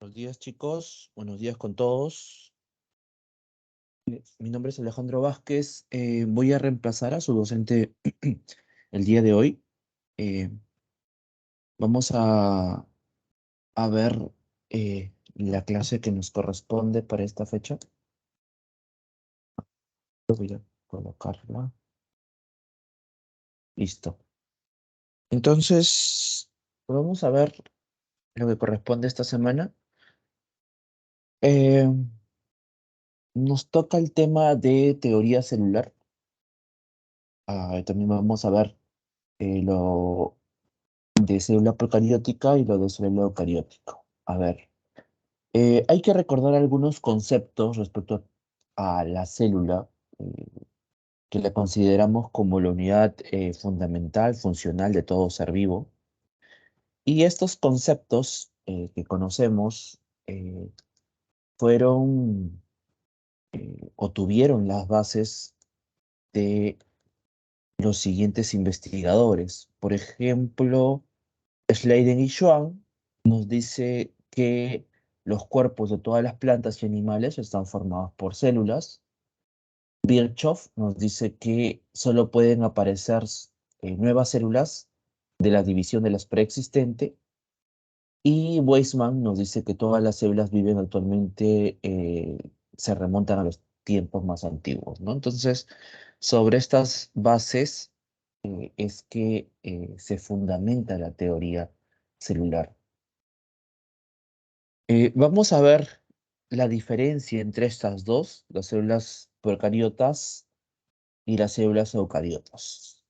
Buenos días, chicos. Buenos días con todos. Mi nombre es Alejandro Vázquez. Voy a reemplazar a su docente el día de hoy. Eh, vamos a ver la clase que nos corresponde para esta fecha. Voy a colocarla. Listo. Entonces, vamos a ver lo que corresponde esta semana. Eh, Nos toca el tema de teoría celular. También vamos a ver lo de célula procariótica y lo de célula eucariótica. A ver, hay que recordar algunos conceptos respecto a la célula que la consideramos como la unidad fundamental, funcional de todo ser vivo. Y estos conceptos que conocemos fueron o tuvieron las bases de los siguientes investigadores. Por ejemplo, Schleiden y Schwann nos dice que los cuerpos de todas las plantas y animales están formados por células. Virchow nos dice que solo pueden aparecer nuevas células de la división de las preexistentes. Y Weismann nos dice que todas las células viven actualmente, se remontan a los tiempos más antiguos, ¿no? Entonces, sobre estas bases es que se fundamenta la teoría celular. Vamos a ver la diferencia entre estas dos, las células procariotas y las células eucariotas.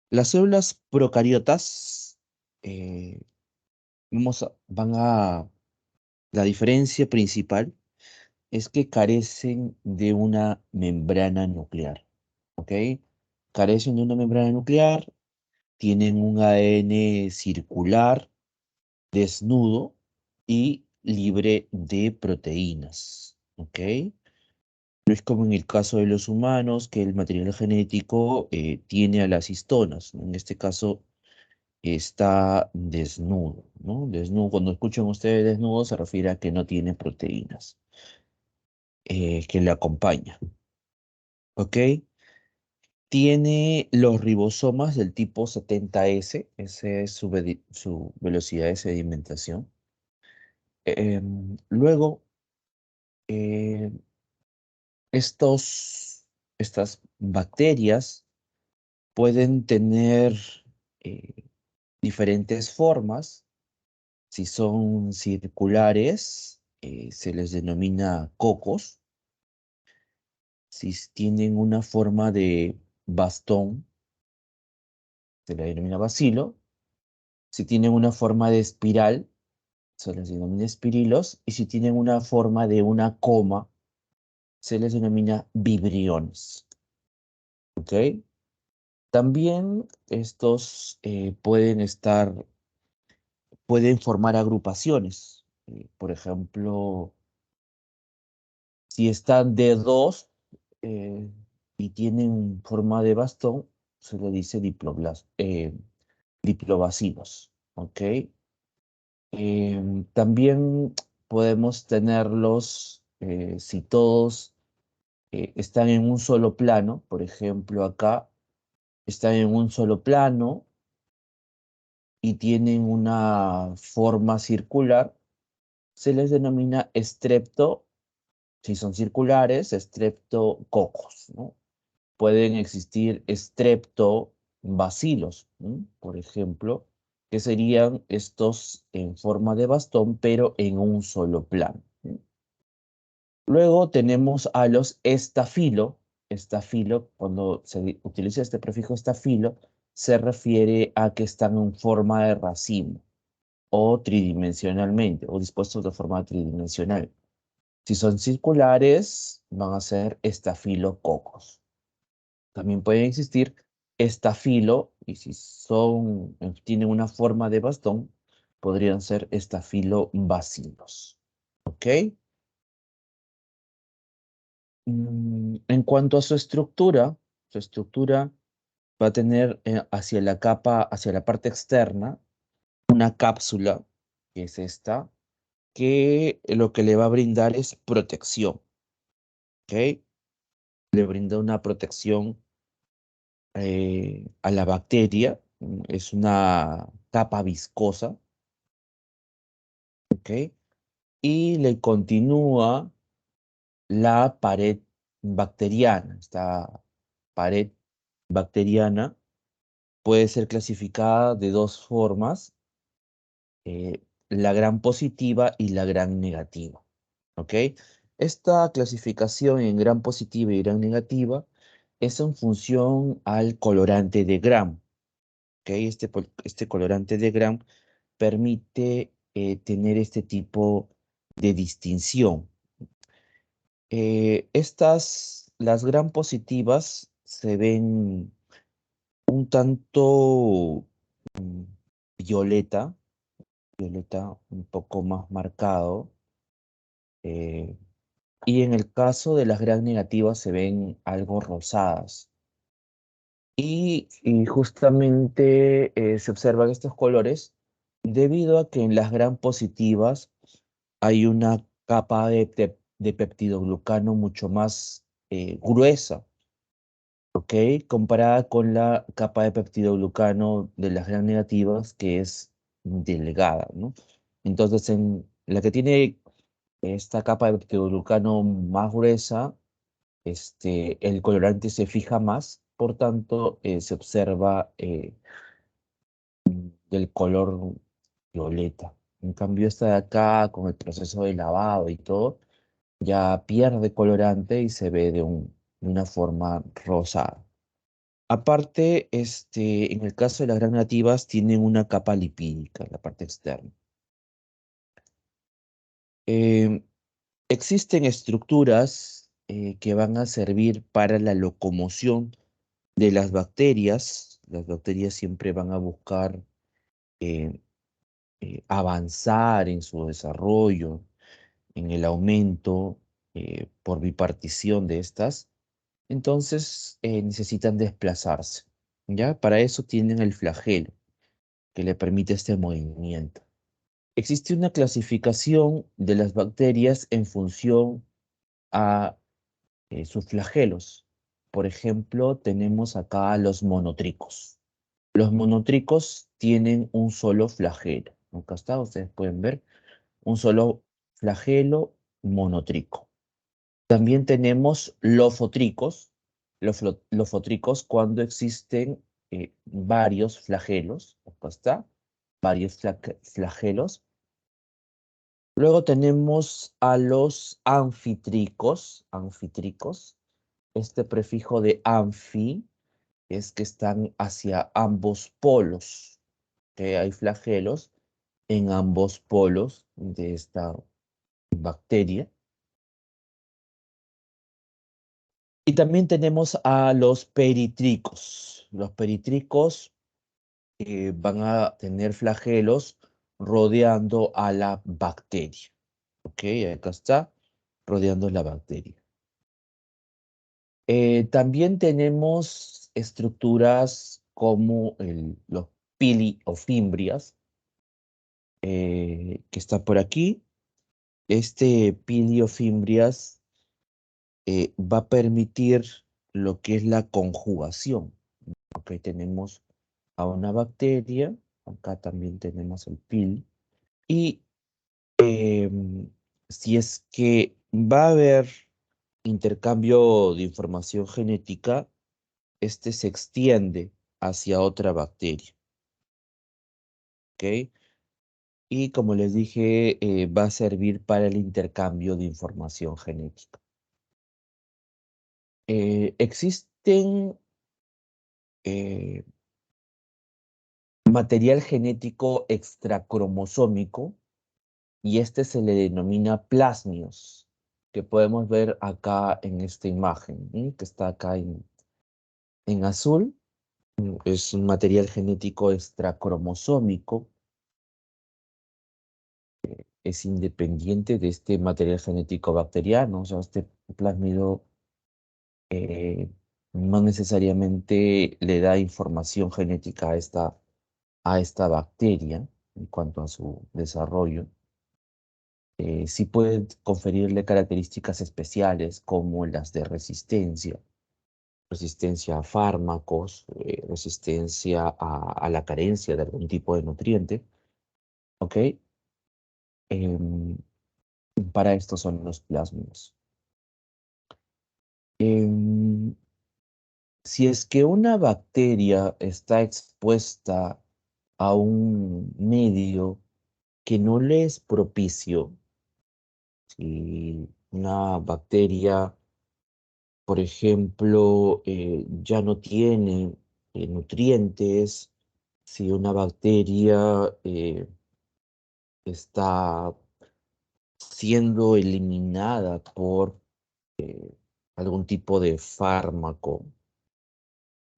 Las células procariotas eh, la diferencia principal es que carecen de una membrana nuclear, ¿ok? Carecen de una membrana nuclear, tienen un ADN circular, desnudo y libre de proteínas, ¿ok? No es como en el caso de los humanos, que el material genético tiene a las histonas, ¿no? En este caso está desnudo, ¿no? Desnudo, cuando escuchan ustedes desnudo, se refiere a que no tiene proteínas que le acompañan, ¿ok? Tiene los ribosomas del tipo 70S, esa es su velocidad de sedimentación. Luego, eh, estas bacterias pueden tener eh, diferentes formas. Si son circulares, se les denomina cocos. Si tienen una forma de bastón, se les denomina bacilo. Si tienen una forma de espiral, se les denomina espirilos. Y si tienen una forma de una coma, se les denomina vibriones. ¿Ok? También estos pueden formar agrupaciones. Por ejemplo, si están de dos y tienen forma de bastón, se le dice diplobacilos. ¿Ok? También podemos tenerlos si todos están en un solo plano. Por ejemplo, acá están en un solo plano y tienen una forma circular, se les denomina si son circulares, estreptococos, ¿no? Pueden existir estreptobacilos, ¿no? Por ejemplo, que serían estos en forma de bastón, pero en un solo plano, ¿no? Luego tenemos a los estafilo. Estafilo, cuando se utiliza este prefijo estafilo, se refiere a que están en forma de racimo o tridimensionalmente, o dispuestos de forma tridimensional. Si son circulares, van a ser estafilococos. También pueden existir estafilo, y si tienen una forma de bastón, podrían ser estafilobacilos. ¿Ok? En cuanto a su estructura va a tener hacia la parte externa una cápsula que es esta, que lo que le va a brindar es protección, ¿ok? Le brinda una protección a la bacteria, es una capa viscosa, ¿ok? Y le continúa la pared bacteriana. Esta pared bacteriana puede ser clasificada de dos formas, la gram positiva y la gram negativa, ¿ok? Esta clasificación en gram positiva y gram negativa es en función al colorante de gram, ¿ok? Este colorante de gram permite tener este tipo de distinción. Las gram positivas se ven un tanto mm, violeta, violeta un poco más marcado, eh, y en el caso de las gram negativas se ven algo rosadas. Y justamente se observan estos colores debido a que en las gram positivas hay una capa de peptidoglucano mucho más gruesa, ¿ok? Comparada con la capa de peptidoglucano de las gram negativas, que es delgada, ¿no? Entonces, en la que tiene esta capa de peptidoglucano más gruesa, el colorante se fija más, por tanto, se observa del color violeta. En cambio, esta de acá, con el proceso de lavado y todo, ya pierde colorante y se ve de una forma rosada. Aparte, en el caso de las gram negativas, tienen una capa lipídica en la parte externa. Em, Existen estructuras que van a servir para la locomoción de las bacterias. Las bacterias siempre van a buscar eh, avanzar en su desarrollo, en el aumento por bipartición de estas. Entonces necesitan desplazarse. ¿Ya? Para eso tienen el flagelo, que le permite este movimiento. Existe una clasificación de las bacterias en función a sus flagelos. Por ejemplo, tenemos acá los monotricos. Los monotricos tienen un solo flagelo. Acá está, ustedes pueden ver un solo flagelo monotrico. También tenemos lofotricos. Lofotricos cuando existen varios flagelos. Acá está, varios flagelos. Luego tenemos a los anfitricos. Anfitricos. Este prefijo de anfi es que están hacia ambos polos, que hay flagelos en ambos polos de esta bacteria. Y también tenemos a los peritricos. Los peritricos van a tener flagelos rodeando a la bacteria. Ok, acá está, rodeando la bacteria. También tenemos estructuras como los pili o fimbrias, que está por aquí. Este pili o fimbrias va a permitir lo que es la conjugación. Ok, tenemos a una bacteria, acá también tenemos el pili, y si es que va a haber intercambio de información genética, este se extiende hacia otra bacteria, ¿ok? Y como les dije, va a servir para el intercambio de información genética. Existen eh, material genético extracromosómico y este se le denomina plasmios, que podemos ver acá en esta imagen, ¿sí? Que está acá en azul. Es un material genético extracromosómico, es independiente de este material genético bacteriano, o sea, este plásmido no necesariamente le da información genética a esta bacteria. en cuanto a su desarrollo, sí pueden conferirle características especiales como las de resistencia, resistencia a fármacos, resistencia a la carencia de algún tipo de nutriente, ¿ok? Em, para esto son los plasmidos. Em, si es que una bacteria está expuesta a un medio que no le es propicio, si una bacteria, por ejemplo, ya no tiene nutrientes, si una bacteria está siendo eliminada por algún tipo de fármaco,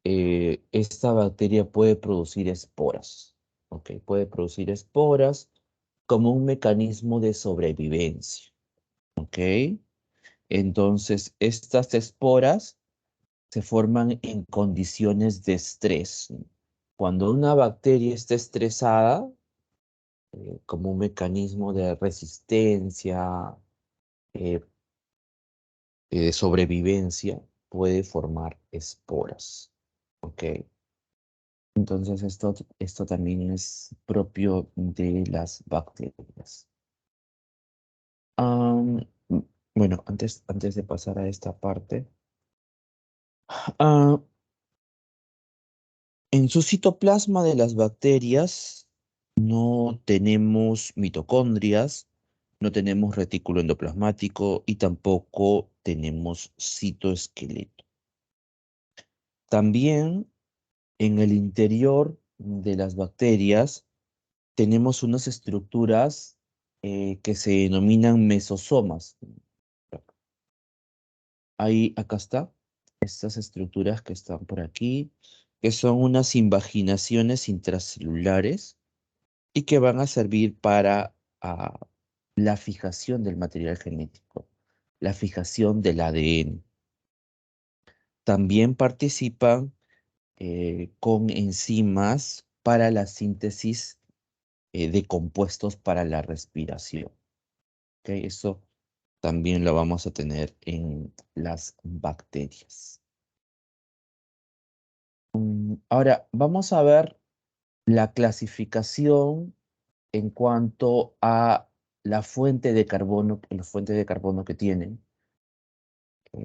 esta bacteria puede producir esporas, ¿ok? Puede producir esporas como un mecanismo de sobrevivencia, ¿ok? Entonces, estas esporas se forman en condiciones de estrés. Cuando una bacteria está estresada, como un mecanismo de resistencia, eh, de sobrevivencia, puede formar esporas, ¿ok? Entonces esto también es propio de las bacterias. Am, m- bueno, antes de pasar a esta parte, ah, en su citoplasma de las bacterias no tenemos mitocondrias, no tenemos retículo endoplasmático y tampoco tenemos citoesqueleto. También en el interior de las bacterias tenemos unas estructuras que se denominan mesosomas. Ahí, acá está, estas estructuras que están por aquí, que son unas invaginaciones intracelulares y que van a servir para la fijación del material genético, la fijación del ADN. También participan con enzimas para la síntesis de compuestos para la respiración. ¿Ok? Eso también lo vamos a tener en las bacterias. Ahora, vamos a ver la clasificación en cuanto a la fuente de carbono que tienen.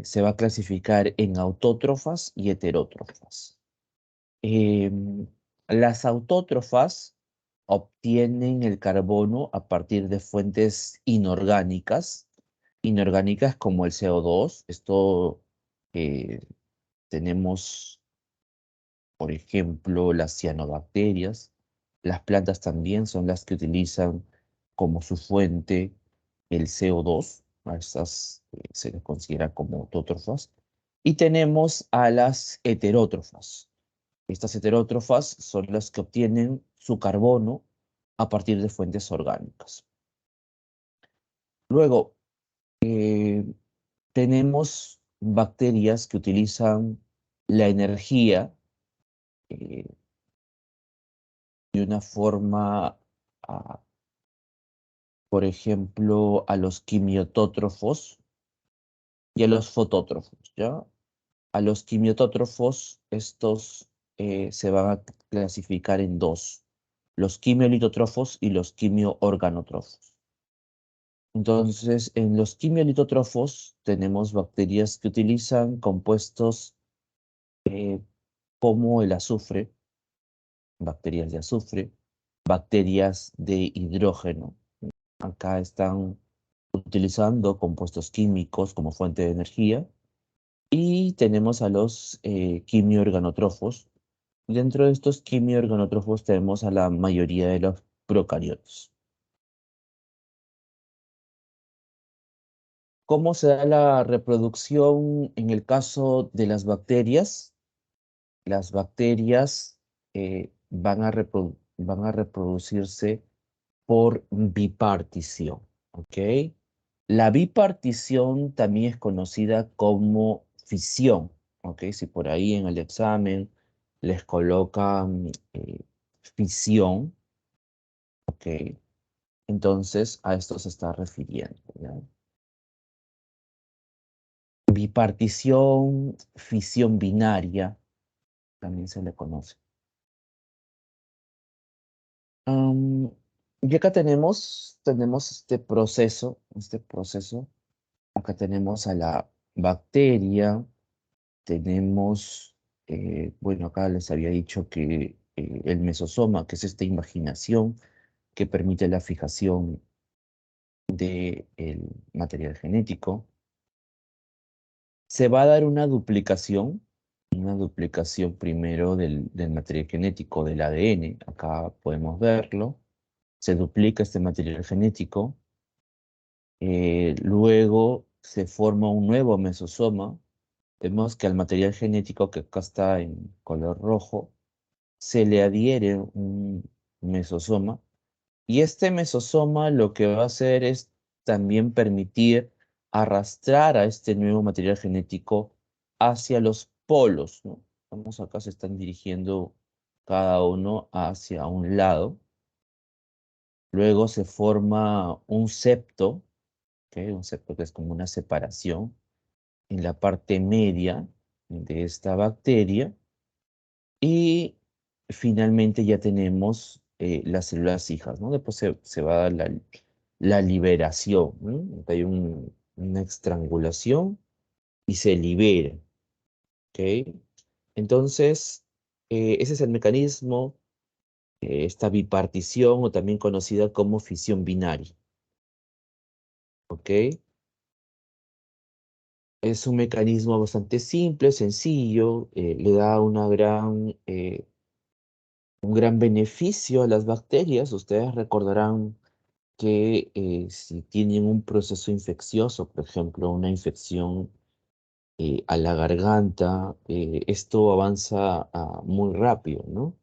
Se va a clasificar en autótrofas y heterótrofas. Em, las autótrofas obtienen el carbono a partir de fuentes inorgánicas como el CO2. Esto eh, tenemos, por ejemplo, las cianobacterias. Las plantas también son las que utilizan como su fuente el CO2. A estas se les considera como autótrofas. Y tenemos a las heterótrofas. Estas heterótrofas son las que obtienen su carbono a partir de fuentes orgánicas. Luego, eh, tenemos bacterias que utilizan la energía eh, de una forma, ah, por ejemplo, a los quimiotótrofos y a los fotótrofos, ¿ya? A los quimiotótrofos, estos se van a clasificar en dos, los quimiolitótrofos y los quimioorganótrofos. Entonces, en los quimiolitótrofos tenemos bacterias que utilizan compuestos eh, como el azufre, bacterias de azufre, bacterias de hidrógeno. Acá están utilizando compuestos químicos como fuente de energía. Y tenemos a los quimiorganótrofos. Dentro de estos quimiorganótrofos tenemos a la mayoría de los procariotos. ¿Cómo se da la reproducción en el caso de las bacterias? Las bacterias van a reproducirse por bipartición, ¿ok? La bipartición también es conocida como fisión, ¿ok? Si por ahí en el examen les colocan fisión, Ok, entonces a esto se está refiriendo, ¿ya? Bipartición, fisión binaria, también se le conoce. Am, y acá tenemos este proceso. Acá tenemos a la bacteria, tenemos, bueno, acá les había dicho que el mesosoma, que es esta imaginación que permite la fijación del material genético, se va a dar una duplicación primero del material genético del ADN, acá podemos verlo, se duplica este material genético, luego se forma un nuevo mesosoma. Vemos que al material genético que acá está en color rojo, se le adhiere un mesosoma y este mesosoma lo que va a hacer es también permitir arrastrar a este nuevo material genético hacia los polos, ¿no? Vamos acá se están dirigiendo cada uno hacia un lado. Luego se forma un septo, ¿ok? Un septo que es como una separación en la parte media de esta bacteria. Y finalmente ya tenemos las células hijas, ¿no? Después se va a dar la liberación, ¿no? Hay una estrangulación y se libera, ¿ok? Entonces, ese es el mecanismo, esta bipartición o también conocida como fisión binaria, ¿ok? Es un mecanismo bastante simple, sencillo, le da un gran beneficio a las bacterias. Ustedes recordarán que si tienen un proceso infeccioso, por ejemplo, una infección a la garganta, esto avanza muy rápido, ¿no?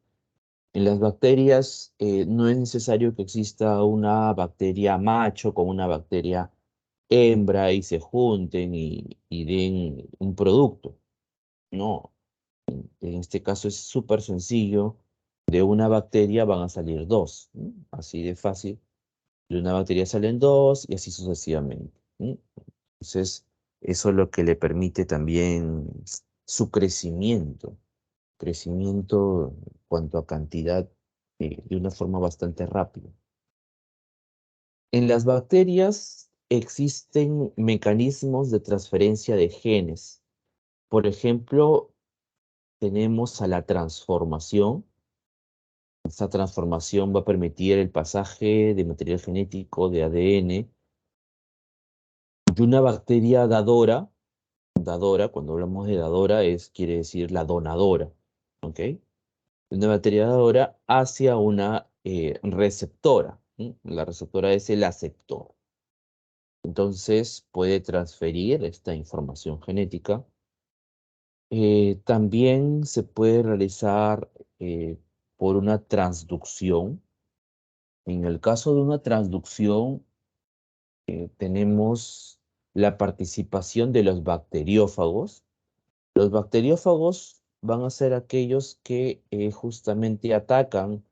En las bacterias no es necesario que exista una bacteria macho con una bacteria hembra y se junten y den un producto. No, en este caso es súper sencillo. De una bacteria van a salir dos, ¿no? Así de fácil. De una bacteria salen dos y así sucesivamente, ¿sí? Entonces, eso es lo que le permite también su crecimiento en cuanto a cantidad de una forma bastante rápida. En las bacterias existen mecanismos de transferencia de genes. Por ejemplo, tenemos a la transformación. Esta transformación va a permitir el pasaje de material genético de ADN de una bacteria dadora, cuando hablamos de dadora, quiere decir la donadora, ¿ok? De una bacteria dadora hacia una receptora. ¿Sí? La receptora es el aceptor. Entonces puede transferir esta información genética. También se puede realizar por una transducción. En el caso de una transducción, tenemos la participación de los bacteriófagos. Los bacteriófagos van a ser aquellos que justamente atacan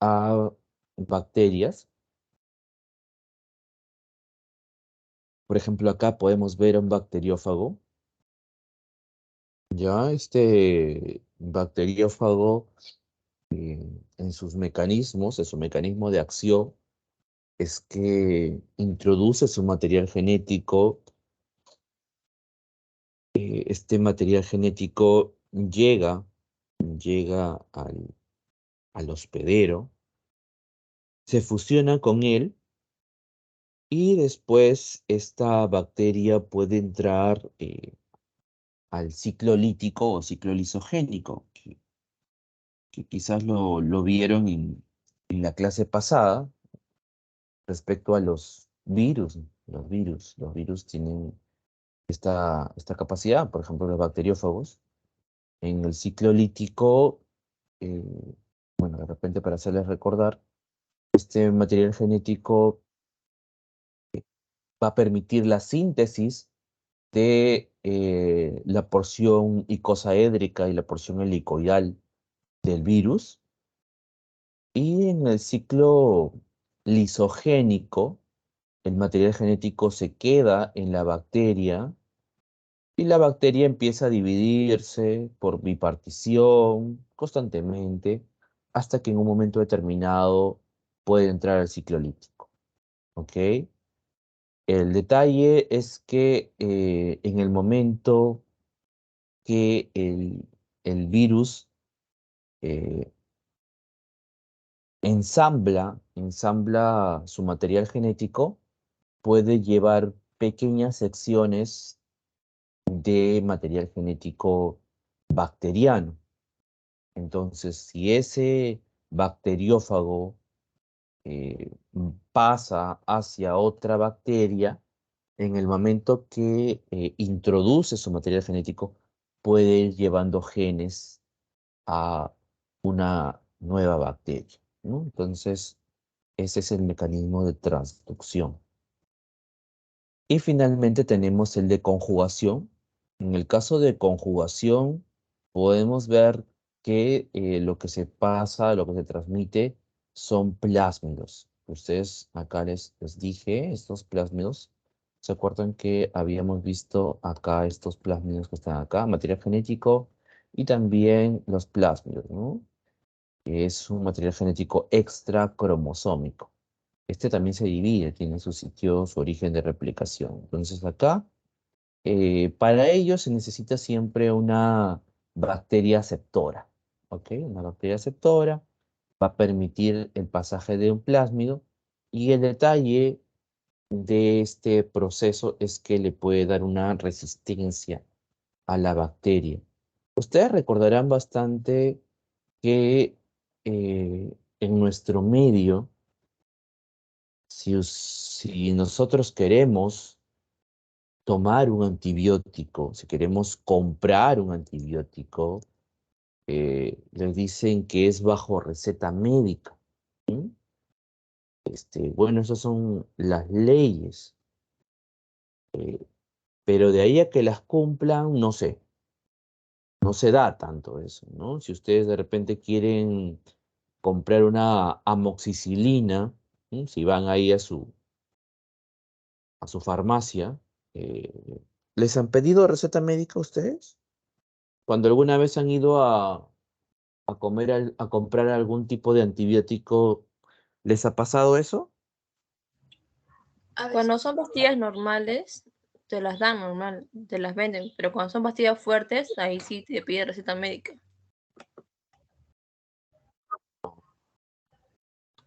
a bacterias. Por ejemplo, acá podemos ver a un bacteriófago. Ya este bacteriófago en sus mecanismos, en su mecanismo de acción, es que introduce su material genético. Este material genético llega al hospedero, se fusiona con él y después esta bacteria puede entrar al ciclo lítico o ciclo lisogénico, que quizás lo vieron en la clase pasada respecto a los virus. Los virus tienen esta capacidad, por ejemplo, los bacteriófagos. En el ciclo lítico, eh, bueno, de repente para hacerles recordar, este material genético va a permitir la síntesis de la porción icosaédrica y la porción helicoidal del virus. Y en el ciclo lisogénico, el material genético se queda en la bacteria y la bacteria empieza a dividirse por bipartición constantemente hasta que en un momento determinado puede entrar al ciclo lítico. ¿Ok? El detalle es que en el momento que el virus eh, ensambla su material genético, puede llevar pequeñas secciones de material genético bacteriano. Entonces, si ese bacteriófago pasa hacia otra bacteria, en el momento que introduce su material genético, puede ir llevando genes a una nueva bacteria, ¿no? Entonces, ese es el mecanismo de transducción. Y finalmente tenemos el de conjugación. En el caso de conjugación, podemos ver que lo que se pasa, lo que se transmite, son plásmidos. Ustedes acá les dije, estos plásmidos, ¿se acuerdan que habíamos visto acá estos plásmidos que están acá? Material genético y también los plásmidos, ¿no? Que es un material genético extra cromosómico. Este también se divide, tiene su sitio, su origen de replicación. Entonces acá, para ello se necesita siempre una bacteria aceptora. ¿Ok? Una bacteria aceptora va a permitir el pasaje de un plásmido y el detalle de este proceso es que le puede dar una resistencia a la bacteria. Ustedes recordarán bastante que en nuestro medio, si nosotros queremos tomar un antibiótico, si queremos comprar un antibiótico, les dicen que es bajo receta médica. ¿Sí? Bueno, esas son las leyes, eh, pero de ahí a que las cumplan, no sé, no se da tanto eso, ¿no? Si ustedes de repente quieren comprar una amoxicilina, ¿sí? Si van ahí a su farmacia, eh, ¿les han pedido receta médica a ustedes? Cuando alguna vez han ido a comer, a comprar algún tipo de antibiótico, ¿les ha pasado eso? Cuando son pastillas normales, te las dan normal, te las venden, pero cuando son pastillas fuertes, ahí sí te pide receta médica.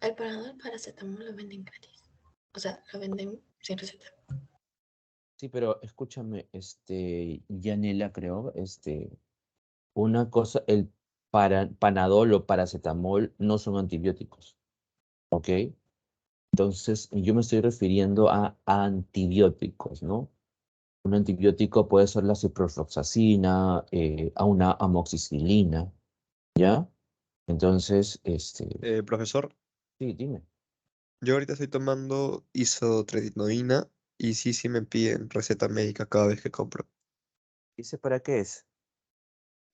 El Panadol paracetamol lo venden gratis. O sea, lo venden sin receta. Sí, pero escúchame, Yanela, creo, una cosa, el Panadol o paracetamol no son antibióticos, ¿ok? Entonces, yo me estoy refiriendo a antibióticos, ¿no? Un antibiótico puede ser la ciprofloxacina, a una amoxicilina, ¿ya? Entonces, Profesor, sí, dime. yo ahorita estoy tomando isotretinoína y sí me piden receta médica cada vez que compro. ¿Dice para qué es?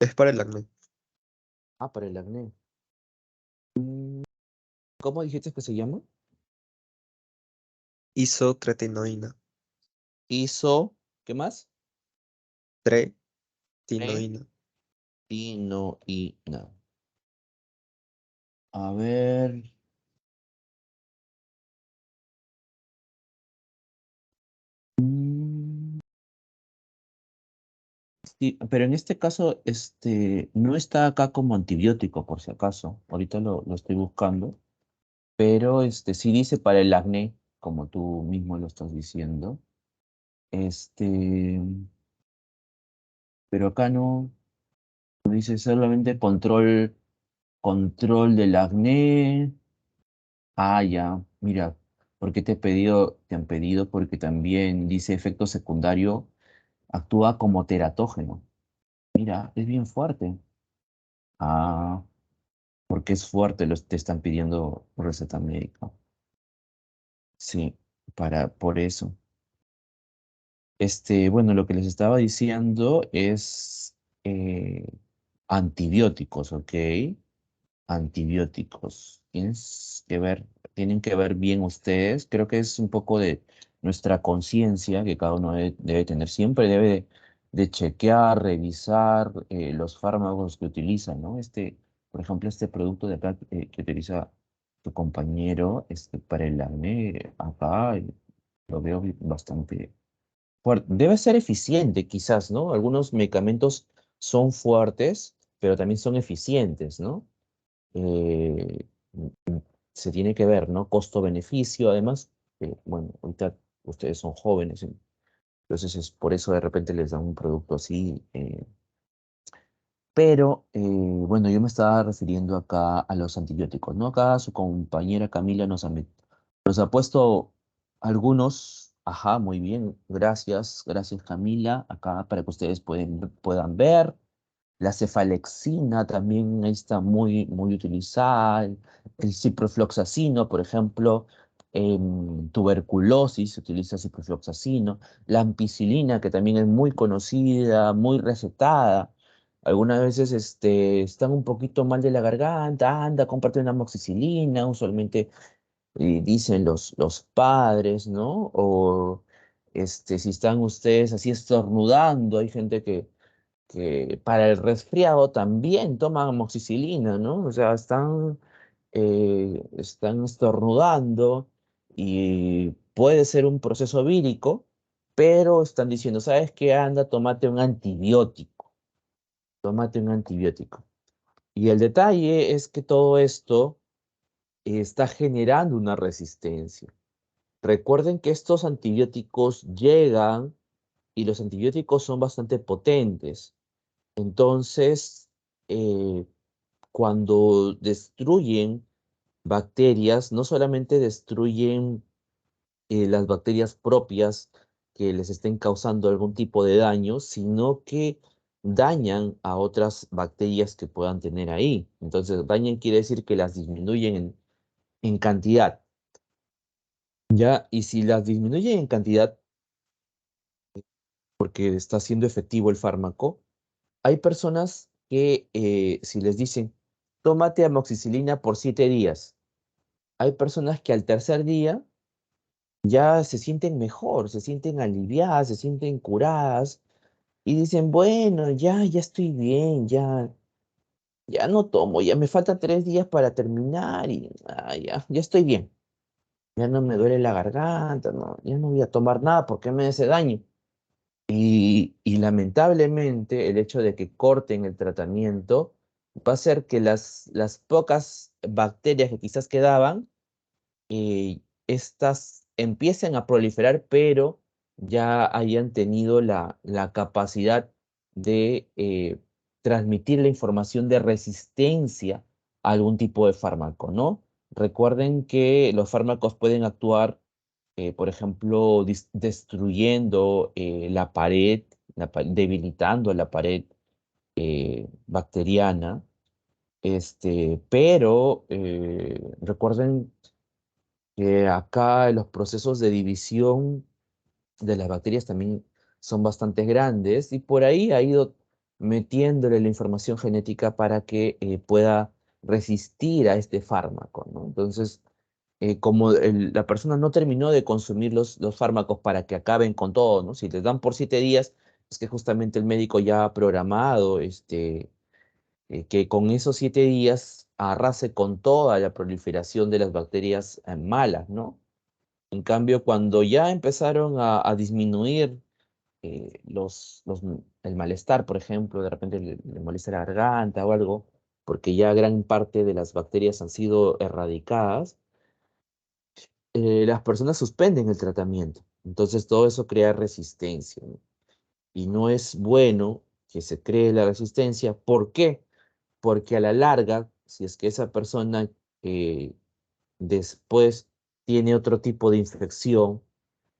Es para el acné. Ah, para el acné. ¿Cómo dijiste que se llama? Isotretinoína. Iso, ¿qué más? Tretinoína. Retinoína. A ver. mm, sí, pero en este caso, no está acá como antibiótico, por si acaso. Ahorita lo estoy buscando. Pero sí dice para el acné, como tú mismo lo estás diciendo. Este, pero acá no dice solamente control del acné. Ah, ya, mira, ¿por qué te han pedido? Porque también dice efecto secundario, actúa como teratógeno. Mira, es bien fuerte. Ah, porque es fuerte, te están pidiendo receta médica. Sí, por eso. Bueno, lo que les estaba diciendo es antibióticos, ¿ok? antibióticos. Tienen que ver bien ustedes. Creo que es un poco de nuestra conciencia que cada uno debe tener. Siempre debe de chequear, revisar los fármacos que utilizan, ¿no? Por ejemplo, este producto de acá que utiliza tu compañero para el acné, acá lo veo bastante fuerte. Debe ser eficiente, quizás, ¿no? Algunos medicamentos son fuertes, pero también son eficientes, ¿no? eh, Se tiene que ver, ¿no? Costo-beneficio, además, bueno, ahorita ustedes son jóvenes, entonces es por eso de repente les dan un producto así. Pero, bueno, yo me estaba refiriendo acá a los antibióticos, ¿no? Acá su compañera Camila nos ha puesto algunos, ajá, muy bien, gracias Camila, acá para que ustedes puedan ver. La cefalexina también está muy utilizada. El ciprofloxacino, por ejemplo, en tuberculosis se utiliza ciprofloxacino. La ampicilina, que también es muy conocida, muy recetada. Algunas veces están un poquito mal de la garganta, anda, cómprate una amoxicilina, usualmente dicen los padres, ¿no? O si están ustedes así estornudando, hay gente que para el resfriado también toman amoxicilina, ¿no? O sea, están estornudando y puede ser un proceso vírico, pero están diciendo, ¿sabes qué? Anda, tómate un antibiótico. Y el detalle es que todo esto está generando una resistencia. Recuerden que estos antibióticos llegan y los antibióticos son bastante potentes. Entonces, eh, cuando destruyen bacterias, no solamente destruyen las bacterias propias que les estén causando algún tipo de daño, sino que dañan a otras bacterias que puedan tener ahí. Entonces, dañan quiere decir que las disminuyen en cantidad, ¿ya? Y si las disminuyen en cantidad, porque está siendo efectivo el fármaco, hay personas que si les dicen, tómate amoxicilina por 7 días, hay personas que al tercer día ya se sienten mejor, se sienten aliviadas, se sienten curadas y dicen, bueno, ya estoy bien, ya no tomo, ya me faltan 3 días para terminar y ya estoy bien, ya no me duele la garganta, no, ya no voy a tomar nada porque me hace daño. Y lamentablemente el hecho de que corten el tratamiento va a hacer que las pocas bacterias que quizás quedaban, estas empiecen a proliferar, pero ya hayan tenido la capacidad de transmitir la información de resistencia a algún tipo de fármaco, ¿no? Recuerden que los fármacos pueden actuar por ejemplo, destruyendo la pared, debilitando la pared bacteriana, pero recuerden que acá los procesos de división de las bacterias también son bastante grandes y por ahí ha ido metiéndole la información genética para que pueda resistir a este fármaco, ¿no? Entonces, como la persona no terminó de consumir los fármacos para que acaben con todo, ¿no? Si les dan por 7 días, es que justamente el médico ya ha programado que con esos 7 días arrase con toda la proliferación de las bacterias malas, ¿no? En cambio, cuando ya empezaron a disminuir el malestar, por ejemplo, de repente le molesta la garganta o algo, porque ya gran parte de las bacterias han sido erradicadas, las personas suspenden el tratamiento. Entonces todo eso crea resistencia, ¿no? Y no es bueno que se cree la resistencia. ¿Por qué? Porque a la larga, si es que esa persona eh, después tiene otro tipo de infección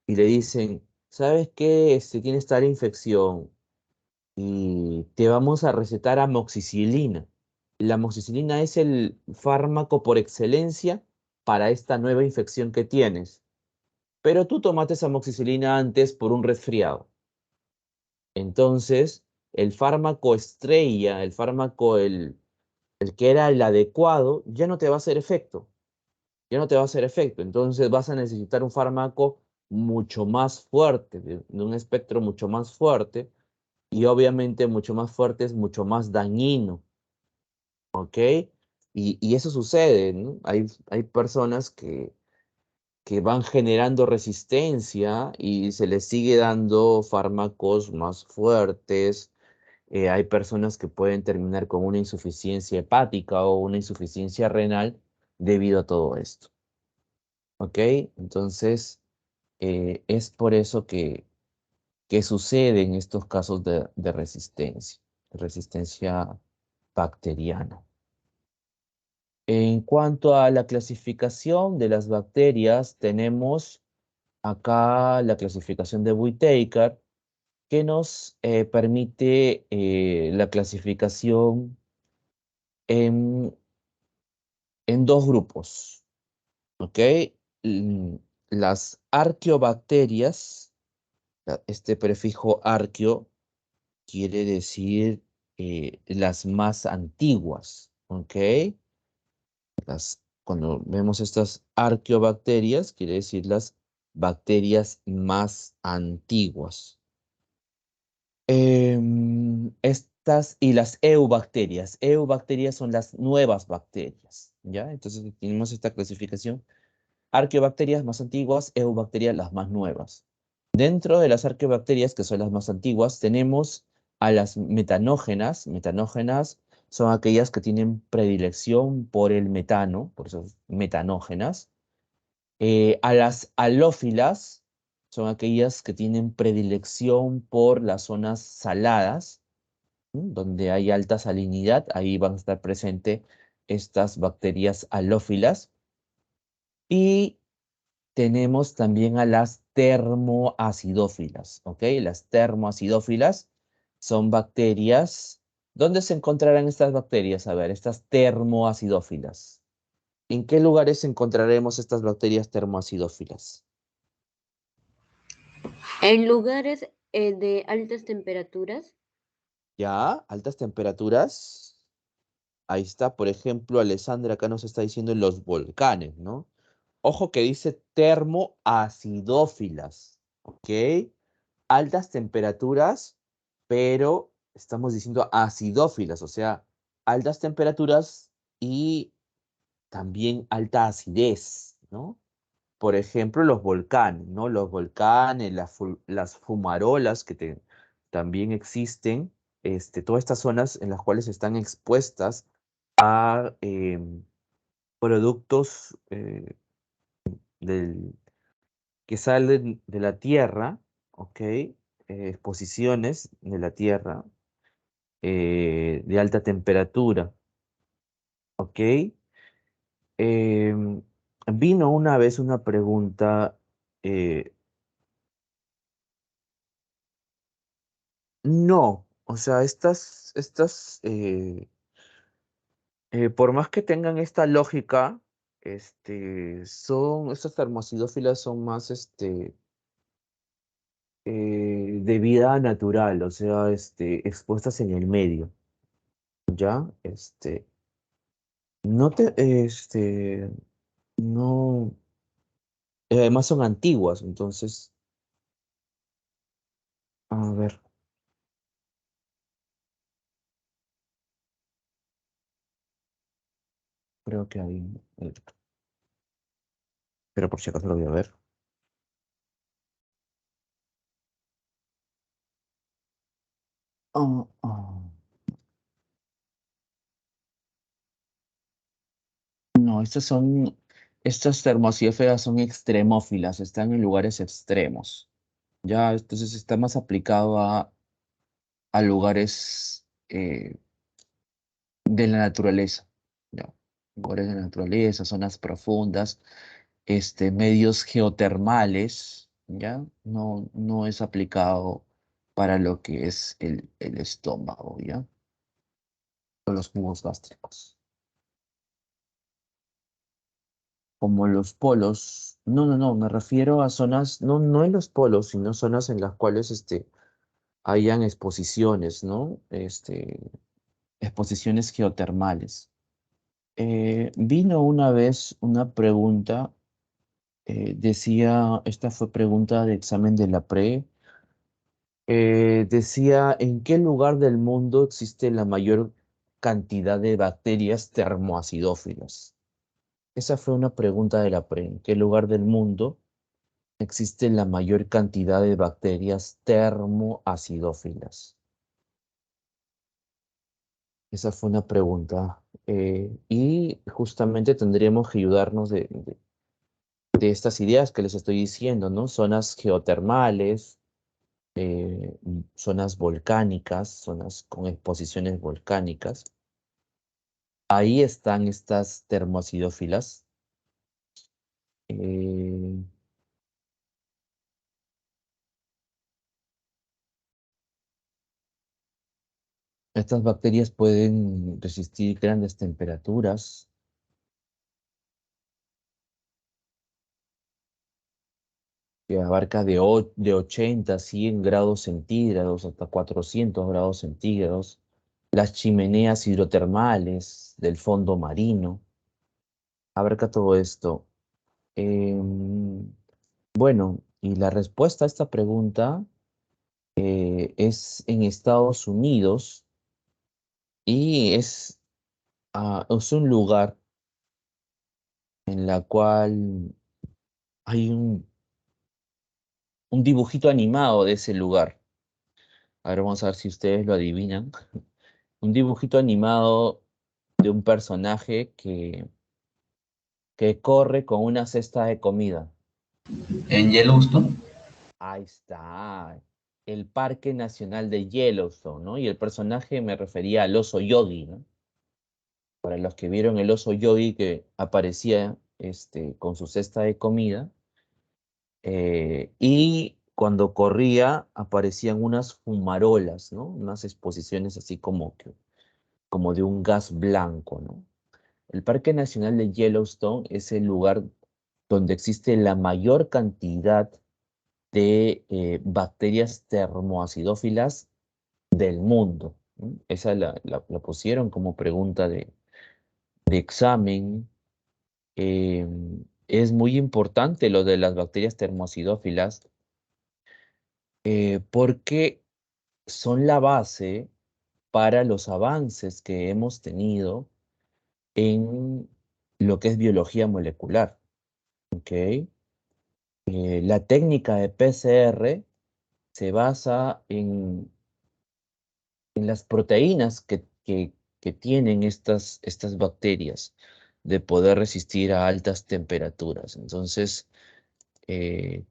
y le dicen, ¿sabes qué? Tienes tal infección y te vamos a recetar amoxicilina. La amoxicilina es el fármaco por excelencia para esta nueva infección que tienes. Pero tú tomaste esa amoxicilina antes por un resfriado. Entonces, el fármaco estrella, el fármaco, el que era el adecuado, ya no te va a hacer efecto. Ya no te va a hacer efecto. Entonces vas a necesitar un fármaco mucho más fuerte, de un espectro mucho más fuerte, y obviamente mucho más fuerte es mucho más dañino, ¿ok? Y eso sucede, ¿no? Hay personas que van generando resistencia y se les sigue dando fármacos más fuertes. Hay personas que pueden terminar con una insuficiencia hepática o una insuficiencia renal debido a todo esto. ¿Ok? Entonces, es por eso que suceden estos casos de resistencia bacteriana. En cuanto a la clasificación de las bacterias, tenemos acá la clasificación de Whittaker, que nos permite la clasificación en, en dos grupos, ¿ok? Mm, Las arqueobacterias, este prefijo arqueo quiere decir las más antiguas, ¿ok? Cuando vemos estas arqueobacterias, quiere decir las bacterias más antiguas. Estas y las eubacterias. Eubacterias son las nuevas bacterias, ¿ya? Entonces tenemos esta clasificación. Arqueobacterias más antiguas, eubacterias las más nuevas. Dentro de las arqueobacterias, que son las más antiguas, tenemos a las metanógenas. Metanógenas son aquellas que tienen predilección por el metano, por eso metanógenas. A las halófilas son aquellas que tienen predilección por las zonas saladas, donde hay alta salinidad, ahí van a estar presentes estas bacterias halófilas. Y tenemos también a las termoacidófilas, ¿ok? Las termoacidófilas son bacterias. ¿Dónde se encontrarán estas bacterias? A ver, estas termoacidófilas. ¿En qué lugares encontraremos estas bacterias termoacidófilas? En lugares de altas temperaturas. Ya, altas temperaturas. Ahí está, por ejemplo, Alessandra acá nos está diciendo los volcanes, ¿no? Ojo que dice termoacidófilas, ¿ok? Altas temperaturas, pero estamos diciendo acidófilas, o sea, altas temperaturas y también alta acidez, ¿no? Por ejemplo, los volcanes, ¿no? Los volcanes, las fumarolas también existen, todas estas zonas en las cuales están expuestas a productos del, que salen de la Tierra, ¿ok? Exposiciones de la Tierra de alta temperatura, ¿ok? Em, Vino una vez una pregunta, eh, no, o sea, por más que tengan esta lógica, estas termoacidófilas son más, de vida natural, o sea, expuestas en el medio, ¿ya? No te, no, además son antiguas, entonces, a ver, creo que hay, pero por si acaso lo voy a ver. Ah, ah. No, estas termosíferas son extremófilas, están en lugares extremos. Ya, entonces está más aplicado a lugares de la naturaleza. Ya, lugares de la naturaleza, zonas profundas, medios geotermales, ¿ya? No es aplicado para lo que es el estómago, ¿ya? O los jugos gástricos. Como los polos. No, me refiero a zonas, no en los polos, sino zonas en las cuales hayan exposiciones, ¿no? Exposiciones geotermales. Vino una vez una pregunta, decía, esta fue pregunta de examen de la pre, decía, ¿en qué lugar del mundo existe la mayor cantidad de bacterias termoacidófilas? Esa fue una pregunta de la pre. ¿En qué lugar del mundo existe la mayor cantidad de bacterias termoacidófilas? Esa fue una pregunta. Y justamente tendríamos que ayudarnos de estas ideas que les estoy diciendo, ¿no? Zonas geotermales, zonas volcánicas, zonas con exposiciones volcánicas. Ahí están estas termoacidófilas. Eh, Estas bacterias pueden resistir grandes temperaturas, que abarca de 80 a 100 grados centígrados hasta 400 grados centígrados, las chimeneas hidrotermales del fondo marino, abarca todo esto. Em, bueno, y la respuesta a esta pregunta es en Estados Unidos y es un lugar en la cual hay un dibujito animado de ese lugar. A ver, vamos a ver si ustedes lo adivinan. Un dibujito animado de un personaje que corre con una cesta de comida. En Yellowstone. Ahí está. El Parque Nacional de Yellowstone, ¿no? Y el personaje me refería al oso Yogi, ¿no? Para los que vieron el oso Yogi que aparecía con su cesta de comida, y cuando corría aparecían unas fumarolas, ¿no? Unas exposiciones así como de un gas blanco, ¿no? El Parque Nacional de Yellowstone es el lugar donde existe la mayor cantidad de bacterias termoacidófilas del mundo, ¿no? Esa la pusieron como pregunta de examen. Eh, es muy importante lo de las bacterias termoacidófilas porque son la base para los avances que hemos tenido en lo que es biología molecular, ¿ok? La técnica de PCR se basa en las proteínas que tienen estas bacterias de poder resistir a altas temperaturas. Entonces,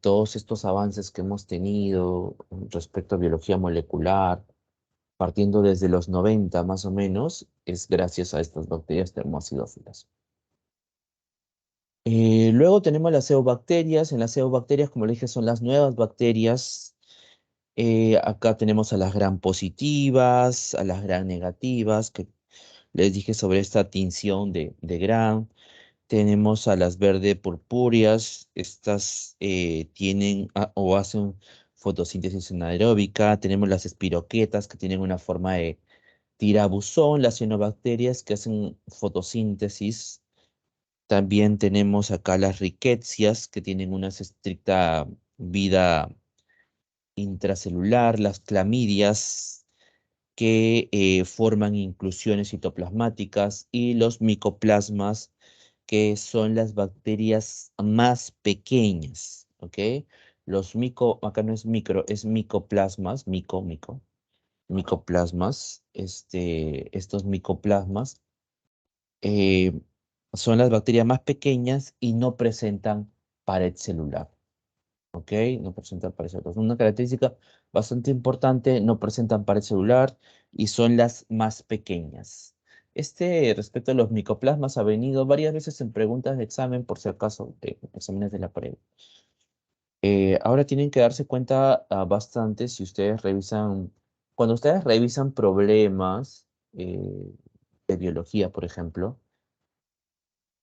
todos estos avances que hemos tenido respecto a biología molecular, partiendo desde los 90 más o menos, es gracias a estas bacterias termoacidófilas. Luego tenemos las ceobacterias. En las ceobacterias, como le dije, son las nuevas bacterias. Acá tenemos a las gram positivas, a las gram negativas, que les dije sobre esta tinción de gram. Tenemos a las verde purpúreas, estas tienen o hacen fotosíntesis anaeróbica. Tenemos las espiroquetas que tienen una forma de tirabuzón, las cianobacterias que hacen fotosíntesis. También tenemos acá las rickettsias que tienen una estricta vida intracelular, las clamidias que forman inclusiones citoplasmáticas y los micoplasmas que son las bacterias más pequeñas, ¿ok? Acá no es micro, es micoplasmas, micoplasmas, estos micoplasmas eh, son las bacterias más pequeñas y no presentan pared celular, ¿ok? No presentan pared celular. Una característica bastante importante, no presentan pared celular y son las más pequeñas. Respecto a los micoplasmas, ha venido varias veces en preguntas de examen, por si acaso, de exámenes de la pared. Ahora tienen que darse cuenta bastante si ustedes revisan, cuando ustedes revisan problemas de biología, por ejemplo,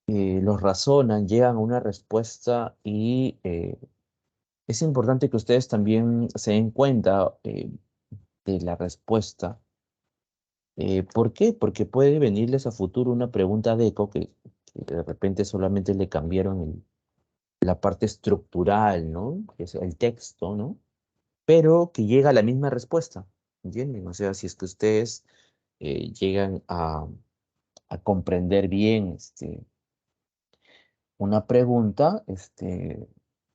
los razonan, llegan a una respuesta y es importante que ustedes también se den cuenta de la respuesta ¿Por qué? Porque puede venirles a futuro una pregunta de eco que de repente solamente le cambiaron la parte estructural, ¿no? Que es el texto, ¿no? Pero que llega a la misma respuesta, ¿entienden? O sea, si es que ustedes llegan a comprender bien una pregunta,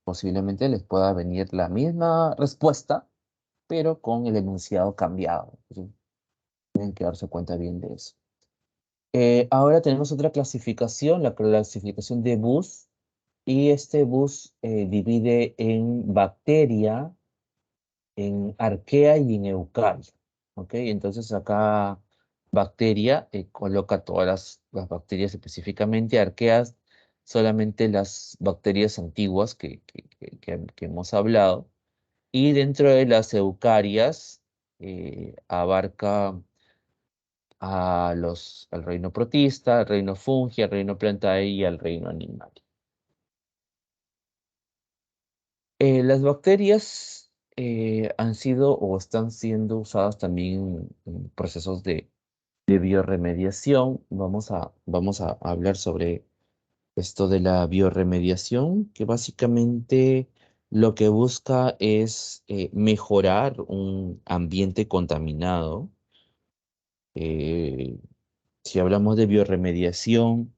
posiblemente les pueda venir la misma respuesta, pero con el enunciado cambiado. ¿Sí? Tienen que darse cuenta bien de eso. Ahora tenemos otra clasificación, la clasificación de Bus, y este Bus divide en bacteria, en arquea y en eucarya. ¿Ok? Entonces acá bacteria coloca todas las bacterias específicamente, arqueas solamente las bacterias antiguas que hemos hablado, y dentro de las eucarias abarca al reino protista, al reino fungi, al reino plantae y al reino animal. Las bacterias han sido o están siendo usadas también en procesos de biorremediación. Vamos a hablar sobre esto de la biorremediación, que básicamente lo que busca es mejorar un ambiente contaminado. Eh, si hablamos de biorremediación,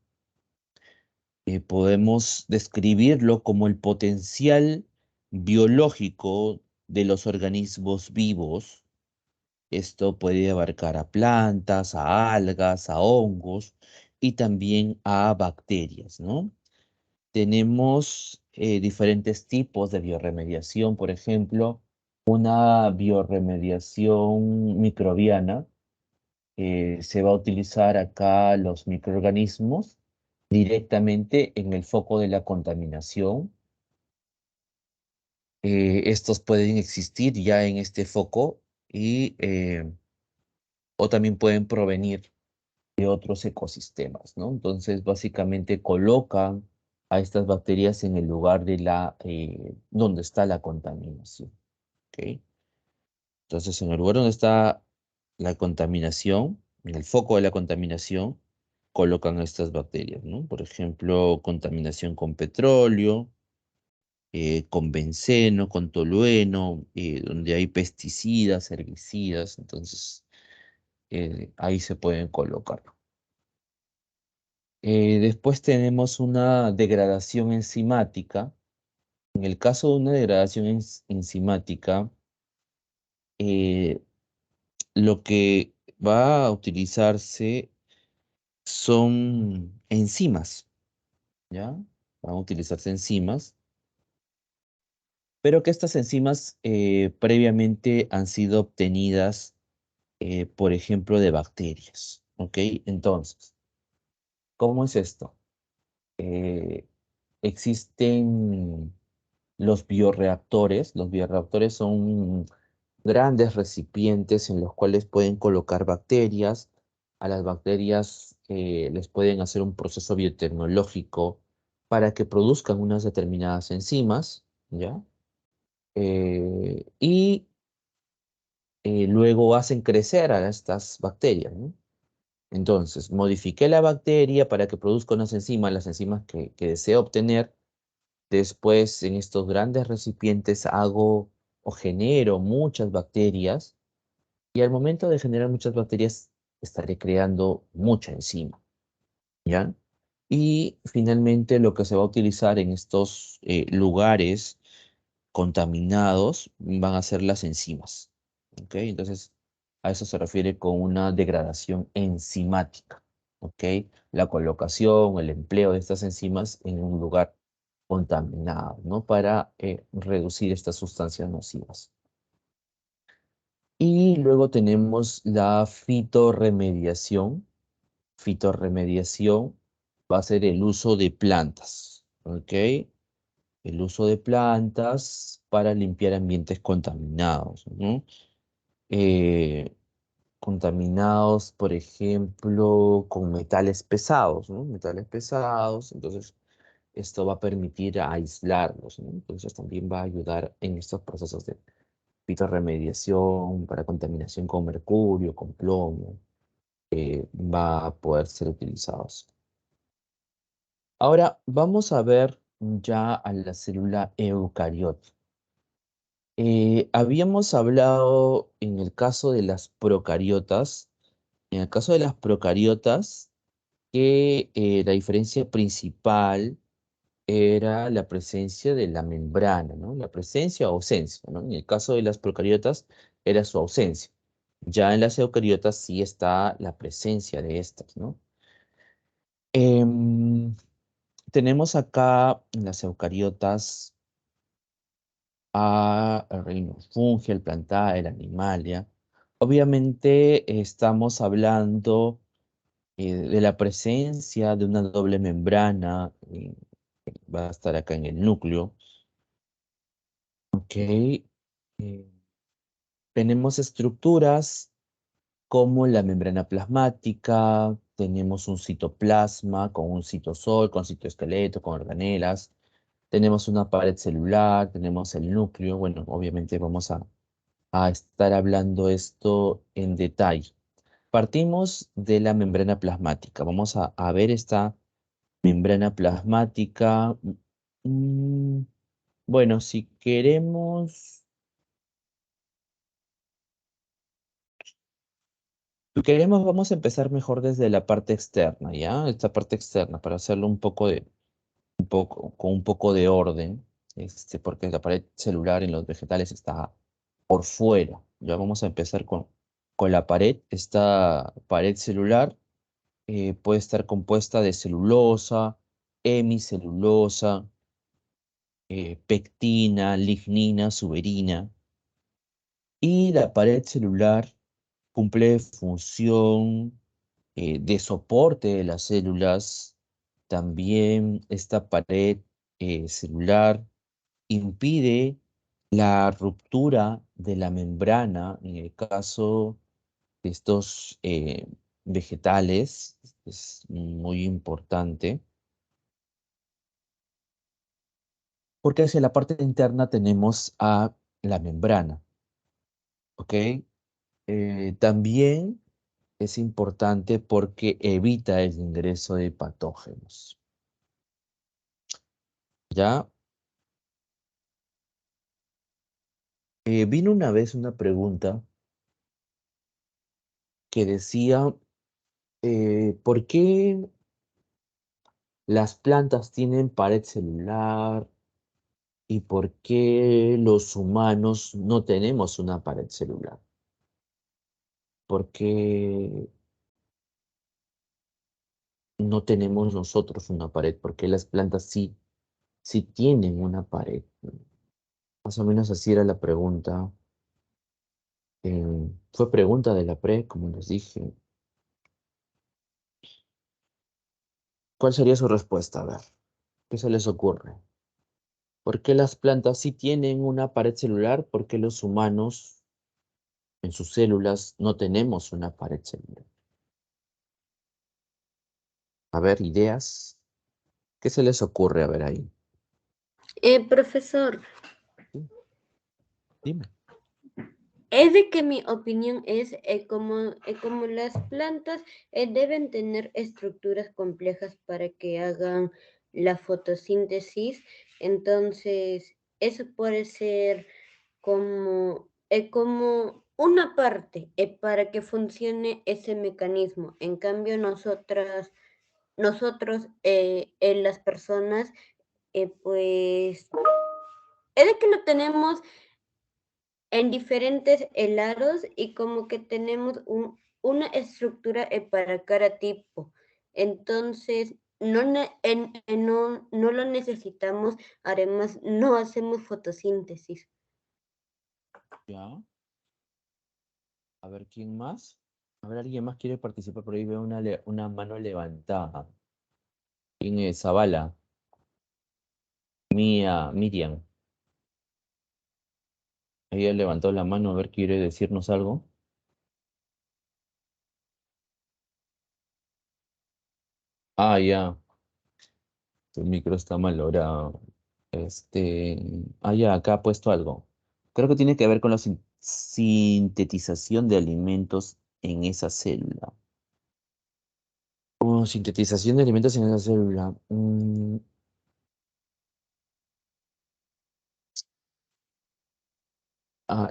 podemos describirlo como el potencial biológico de los organismos vivos. Esto puede abarcar a plantas, a algas, a hongos y también a bacterias, ¿no? Tenemos diferentes tipos de biorremediación, por ejemplo, una biorremediación microbiana. Se va a utilizar acá los microorganismos directamente en el foco de la contaminación. Estos pueden existir ya en este foco o también pueden provenir de otros ecosistemas, ¿no? Entonces, básicamente colocan a estas bacterias en el lugar donde está la contaminación, ¿ok? Entonces, en el lugar donde está la contaminación, en el foco de la contaminación, colocan a estas bacterias, ¿no? Por ejemplo, contaminación con petróleo, con benceno, con tolueno, donde hay pesticidas, herbicidas, entonces ahí se pueden colocar. Después tenemos una degradación enzimática. En el caso de una degradación enzimática, eh, lo que va a utilizarse son enzimas, ¿ya? Van a utilizarse enzimas, pero que estas enzimas previamente han sido obtenidas, por ejemplo, de bacterias, ¿ok? Entonces, ¿cómo es esto? Eh, existen los bioreactores. Los bioreactores son grandes recipientes en los cuales pueden colocar bacterias. A las bacterias les pueden hacer un proceso biotecnológico para que produzcan unas determinadas enzimas, ¿ya? Y luego hacen crecer a estas bacterias, ¿no? Entonces, modifiqué la bacteria para que produzca unas enzimas, las enzimas que deseo obtener. Después, en estos grandes recipientes hago o genero muchas bacterias y al momento de generar muchas bacterias estaré creando mucha enzima, ¿ya? Y finalmente lo que se va a utilizar en estos lugares contaminados van a ser las enzimas, ¿ok? Entonces, a eso se refiere con una degradación enzimática, ¿ok? La colocación, el empleo de estas enzimas en un lugar contaminado, ¿no? Para reducir estas sustancias nocivas. Y luego tenemos la fitorremediación. Fitorremediación va a ser el uso de plantas, ¿ok? El uso de plantas para limpiar ambientes contaminados, ¿no? Eh, contaminados, por ejemplo, con metales pesados, ¿no? Metales pesados, entonces esto va a permitir aislarlos, ¿no? Entonces también va a ayudar en estos procesos de fitorremediación para contaminación con mercurio, con plomo. va a poder ser utilizados. Ahora vamos a ver ya a la célula eucariota. Habíamos hablado en el caso de las procariotas, en el caso de las procariotas, que la diferencia principal era la presencia de la membrana, ¿no? La presencia o ausencia, ¿no? En el caso de las procariotas era su ausencia. Ya en las eucariotas sí está la presencia de estas, ¿no? Em, Tenemos acá en las eucariotas el reino fungi, el plantae, el animalia. Obviamente estamos hablando de la presencia de una doble membrana, va a estar acá en el núcleo. Ok. Tenemos estructuras como la membrana plasmática, tenemos un citoplasma con un citosol, con citoesqueleto, con organelas, tenemos una pared celular, tenemos el núcleo. Bueno, obviamente vamos a estar hablando esto en detalle. Partimos de la membrana plasmática. Vamos a ver esta membrana plasmática. Mm, bueno, si queremos, vamos a empezar mejor desde la parte externa, ¿ya? Esta parte externa, para hacerlo con un poco de orden, porque la pared celular en los vegetales está por fuera. Ya vamos a empezar con la pared. Esta pared celular puede estar compuesta de celulosa, hemicelulosa, pectina, lignina, suberina. Y la pared celular cumple función de soporte de las células. También esta pared celular impide la ruptura de la membrana en el caso de estos vegetales. Es muy importante porque hacia la parte interna tenemos a la membrana, ¿ok? También es importante porque evita el ingreso de patógenos. ¿Ya? Vino una vez una pregunta que decía, ¿por qué las plantas tienen pared celular y por qué los humanos no tenemos una pared celular? ¿Por qué no tenemos nosotros una pared? ¿Por qué las plantas sí tienen una pared? Más o menos así era la pregunta. Fue pregunta de la pre, como les dije. ¿Cuál sería su respuesta? A ver, ¿qué se les ocurre? ¿Por qué las plantas sí tienen una pared celular? ¿Por qué los humanos en sus células no tenemos una pared celular? A ver, ideas. ¿Qué se les ocurre? A ver ahí. Profesor, Sí, dime. es de que mi opinión es como las plantas deben tener estructuras complejas para que hagan la fotosíntesis, entonces eso puede ser como una parte para que funcione ese mecanismo. En cambio, nosotros en las personas, pues, es de que lo tenemos en diferentes lados y como que tenemos una estructura para cada tipo. Entonces, no lo necesitamos, además no hacemos fotosíntesis. Ya. A ver, ¿quién más? A ver, ¿alguien más quiere participar? Por ahí veo una mano levantada. ¿Quién es? Zavala. Miriam. Ella levantó la mano, a ver, ¿quiere decirnos algo? Ah, ya. Tu micro está malogrado. Ya, acá ha puesto algo. Creo que tiene que ver con la sintetización de alimentos en esa célula. Sintetización de alimentos en la célula.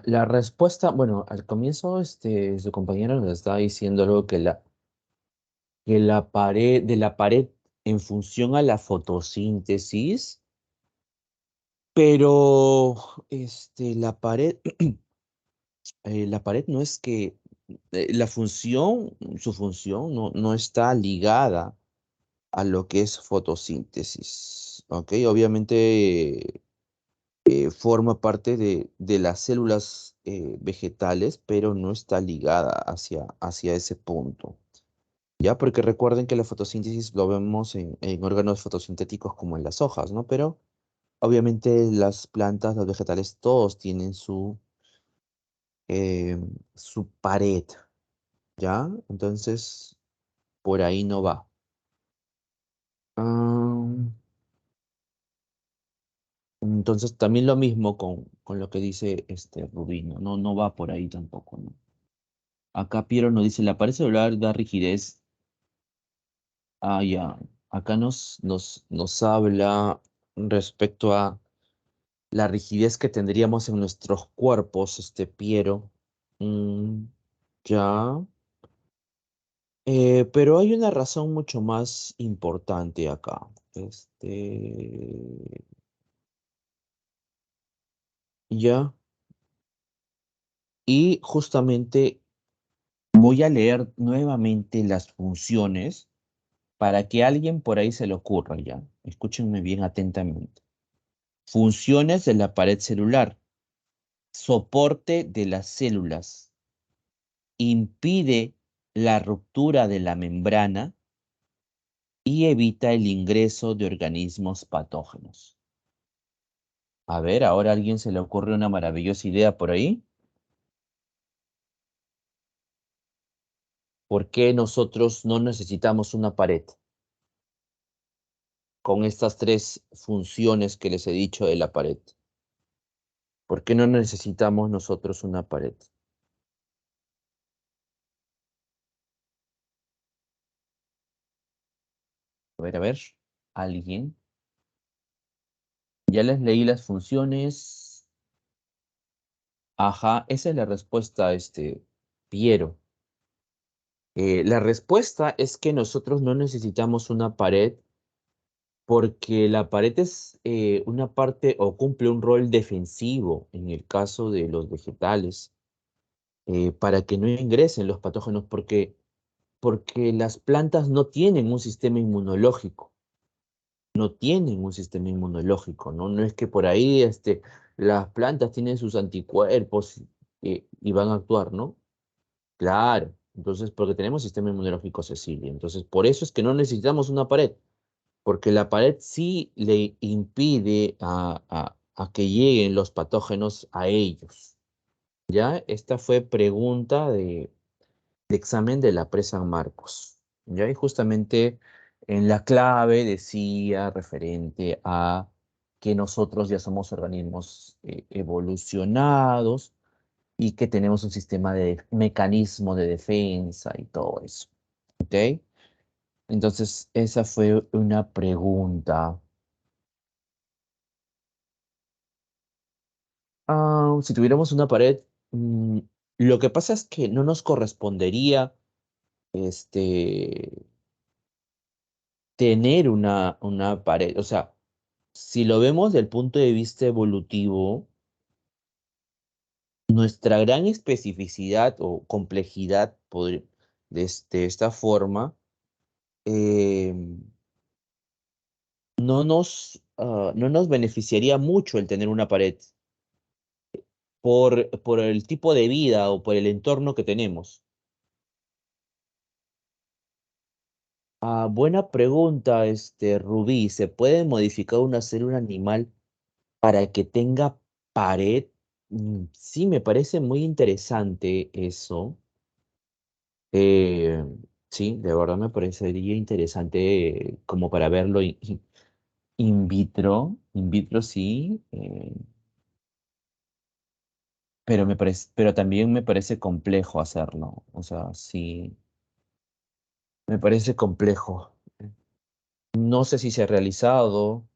La respuesta, bueno, al comienzo su compañero nos estaba diciendo algo que de la pared en función a la fotosíntesis, pero la pared no es que su función no está ligada a lo que es fotosíntesis, ¿ok? Obviamente forma parte de las células vegetales, pero no está ligada hacia ese punto. Ya, porque recuerden que la fotosíntesis lo vemos en órganos fotosintéticos como en las hojas, ¿no? Pero obviamente las plantas, los vegetales, todos tienen eh, su pared, ¿ya? Entonces, por ahí no va. Ah, entonces, también lo mismo con lo que dice Rubino, no va por ahí tampoco, ¿no? Acá Piero nos dice, la pared celular da rigidez. Ya. Acá nos habla respecto a la rigidez que tendríamos en nuestros cuerpos, Piero. Mm, ya. Pero hay una razón mucho más importante acá. Ya. Y justamente voy a leer nuevamente las funciones para que alguien por ahí se le ocurra, ya. Escúchenme bien atentamente. Funciones de la pared celular. Soporte de las células. Impide la ruptura de la membrana y evita el ingreso de organismos patógenos. A ver, ahora a alguien se le ocurre una maravillosa idea por ahí. ¿Por qué nosotros no necesitamos una pared con estas tres funciones que les he dicho de la pared? ¿Por qué no necesitamos nosotros una pared? A ver, alguien. Ya les leí las funciones. Ajá, esa es la respuesta, Piero. La respuesta es que nosotros no necesitamos una pared porque la pared es una parte o cumple un rol defensivo en el caso de los vegetales para que no ingresen los patógenos porque las plantas no tienen un sistema inmunológico, no tienen un sistema inmunológico, ¿no? No es que por ahí las plantas tienen sus anticuerpos y van a actuar, ¿no? Claro, entonces porque tenemos sistema inmunológico sensible, entonces por eso es que no necesitamos una pared, porque la pared sí le impide a que lleguen los patógenos a ellos. ¿Ya? Esta fue pregunta de examen de la presa San Marcos. ¿Ya? Y justamente en la clave decía referente a que nosotros ya somos organismos evolucionados y que tenemos un sistema de mecanismo de defensa y todo eso. ¿Ok? Entonces, esa fue una pregunta. Si tuviéramos una pared, mm, lo que pasa es que no nos correspondería este, tener una pared. O sea, si lo vemos desde el punto de vista evolutivo, nuestra gran especificidad o complejidad de esta forma eh, no nos beneficiaría mucho el tener una pared por el tipo de vida o por el entorno que tenemos. Buena pregunta, Rubí. ¿Se puede modificar una célula animal para que tenga pared? Sí, me parece muy interesante eso. Eh, sí, de verdad me parecería interesante como para verlo in vitro. In vitro sí, pero también me parece complejo hacerlo. O sea, sí. Me parece complejo. No sé si se ha realizado,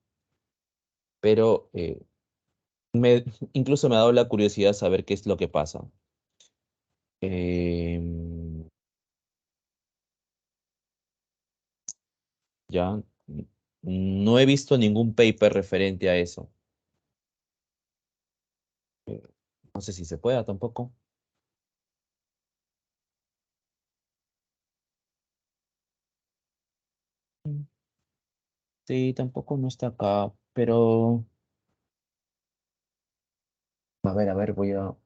pero me, incluso me ha dado la curiosidad saber qué es lo que pasa. Em, ya, no he visto ningún paper referente a eso. No sé si se pueda tampoco. Mm, Sí, tampoco no está acá, pero a ver, voy a...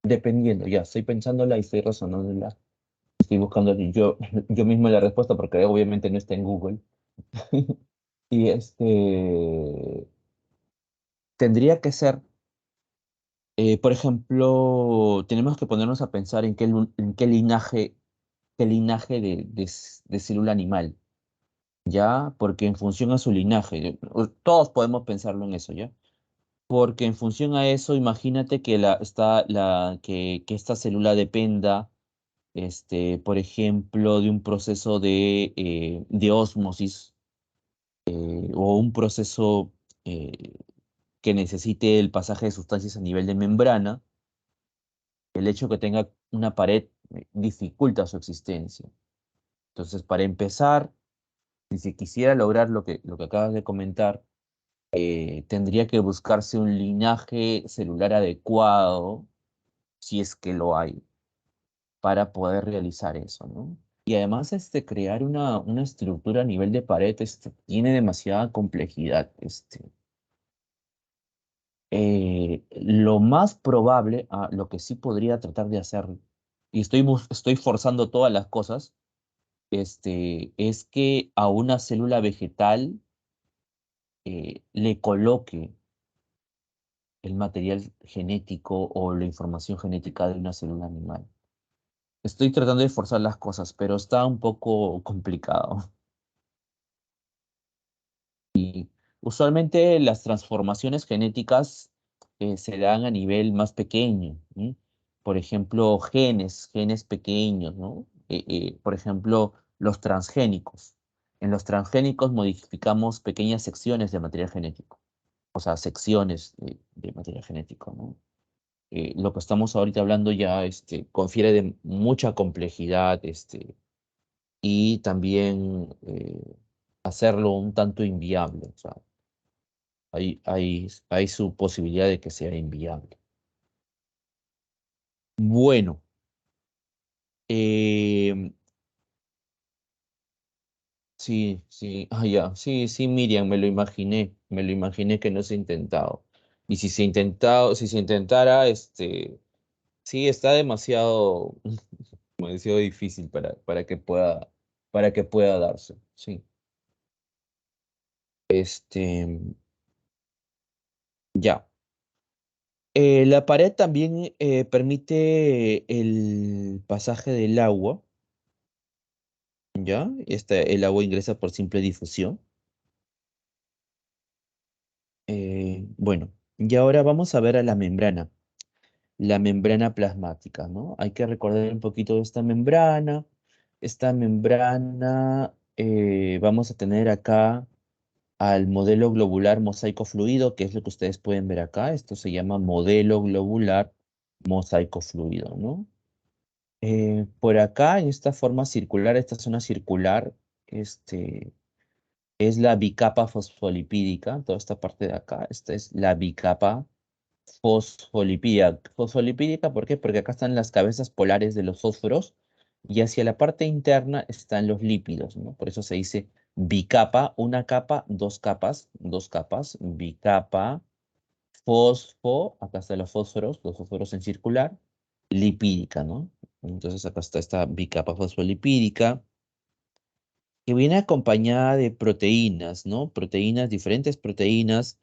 Dependiendo, ya, estoy pensándola y estoy razonándola. Estoy buscando yo mismo la respuesta porque obviamente no está en Google. Y tendría que ser, por ejemplo, tenemos que ponernos a pensar en en qué linaje de célula animal, ¿ya? Porque en función a su linaje, todos podemos pensarlo en eso, ¿ya? Porque en función a eso, imagínate que que esta célula dependa, por ejemplo, de un proceso de ósmosis o un proceso eh, que necesite el pasaje de sustancias a nivel de membrana, el hecho que tenga una pared dificulta su existencia. Entonces, para empezar, si se quisiera lograr lo que acabas de comentar, tendría que buscarse un linaje celular adecuado, si es que lo hay, para poder realizar eso, ¿no? Y además, crear una estructura a nivel de pared, tiene demasiada complejidad. Lo más probable, lo que sí podría tratar de hacer, y estoy forzando todas las cosas, es que a una célula vegetal le coloque el material genético o la información genética de una célula animal. Estoy tratando de forzar las cosas, pero está un poco complicado. Usualmente las transformaciones genéticas se dan a nivel más pequeño, ¿sí? Por ejemplo, genes pequeños, ¿no? Por ejemplo, los transgénicos. En los transgénicos modificamos pequeñas secciones de material genético, o sea, secciones de material genético, ¿no? Lo que estamos ahorita hablando ya confiere de mucha complejidad y también hacerlo un tanto inviable. O sea, hay su posibilidad de que sea inviable. Bueno, em, sí, sí, ya, sí, sí, Miriam, me lo imaginé que no se ha intentado. Y si se intentara, sí, está demasiado, demasiado difícil para que pueda darse, sí. Este, ya. La pared también permite el pasaje del agua. ¿Ya? El agua ingresa por simple difusión. Bueno, y ahora vamos a ver a la membrana plasmática, ¿no? Hay que recordar un poquito de esta membrana. Esta membrana, vamos a tener acá al modelo globular mosaico fluido, que es lo que ustedes pueden ver acá. Esto se llama modelo globular mosaico fluido, ¿no? Por acá, en esta forma circular, esta zona circular, es la bicapa fosfolipídica, toda esta parte de acá, esta es la bicapa fosfolipídica. Fosfolipídica, ¿por qué? Porque acá están las cabezas polares de los fósforos y hacia la parte interna están los lípidos, ¿no? Por eso se dice bicapa, una capa, dos capas, bicapa, acá están los fósforos en circular, lipídica, ¿no? Entonces acá está esta bicapa fosfolipídica que viene acompañada de proteínas, ¿no? Proteínas, diferentes proteínas,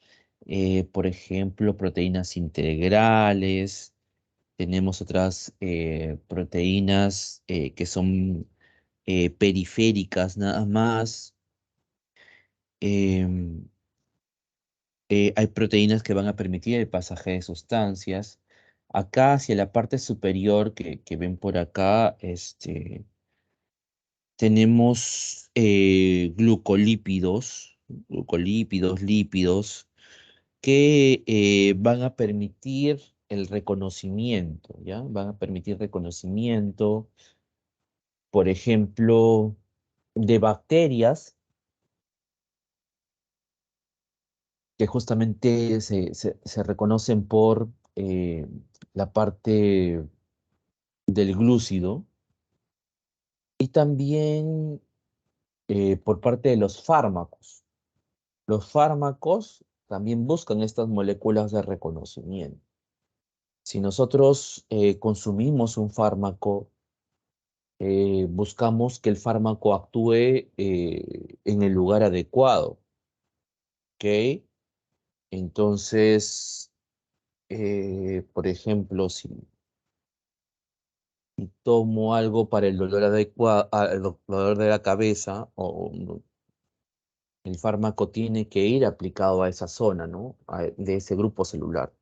por ejemplo, proteínas integrales, tenemos otras proteínas que son periféricas nada más, em, hay proteínas que van a permitir el pasaje de sustancias, Acá hacia la parte superior que ven por acá, tenemos glucolípidos, lípidos, que van a permitir el reconocimiento, ¿ya? Van a permitir reconocimiento, por ejemplo, de bacterias que justamente se reconocen por la parte del glúcido y también por parte de los fármacos. Los fármacos también buscan estas moléculas de reconocimiento. Si nosotros consumimos un fármaco, buscamos que el fármaco actúe en el lugar adecuado, ¿ok? Entonces, por ejemplo, si tomo algo para el dolor adecuado, el dolor de la cabeza, el fármaco tiene que ir aplicado a esa zona, ¿no? De ese grupo celular.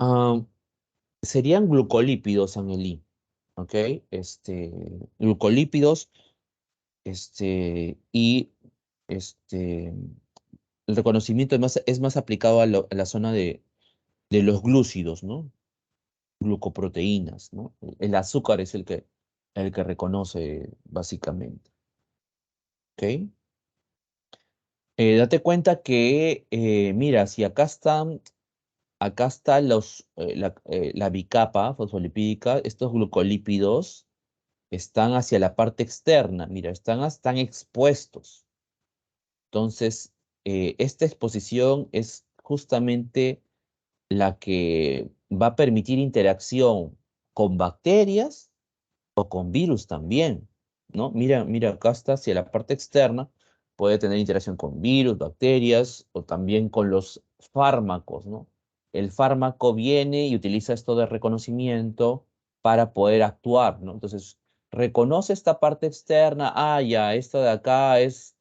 Ah, serían glucolípidos, Angeli, ¿ok? Glucolípidos, y este, el reconocimiento es más aplicado a la zona de los glúcidos, ¿no? Glucoproteínas, ¿no? El azúcar es el que reconoce básicamente, ¿ok? Date cuenta que, mira, si acá está la bicapa fosfolipídica, estos glucolípidos están hacia la parte externa, mira, están expuestos. Entonces, esta exposición es justamente la que va a permitir interacción con bacterias o con virus también, ¿no? Mira, mira, acá está hacia la parte externa, puede tener interacción con virus, bacterias o también con los fármacos, ¿no? El fármaco viene y utiliza esto de reconocimiento para poder actuar, ¿no? Entonces, reconoce esta parte externa, ya, esto de acá es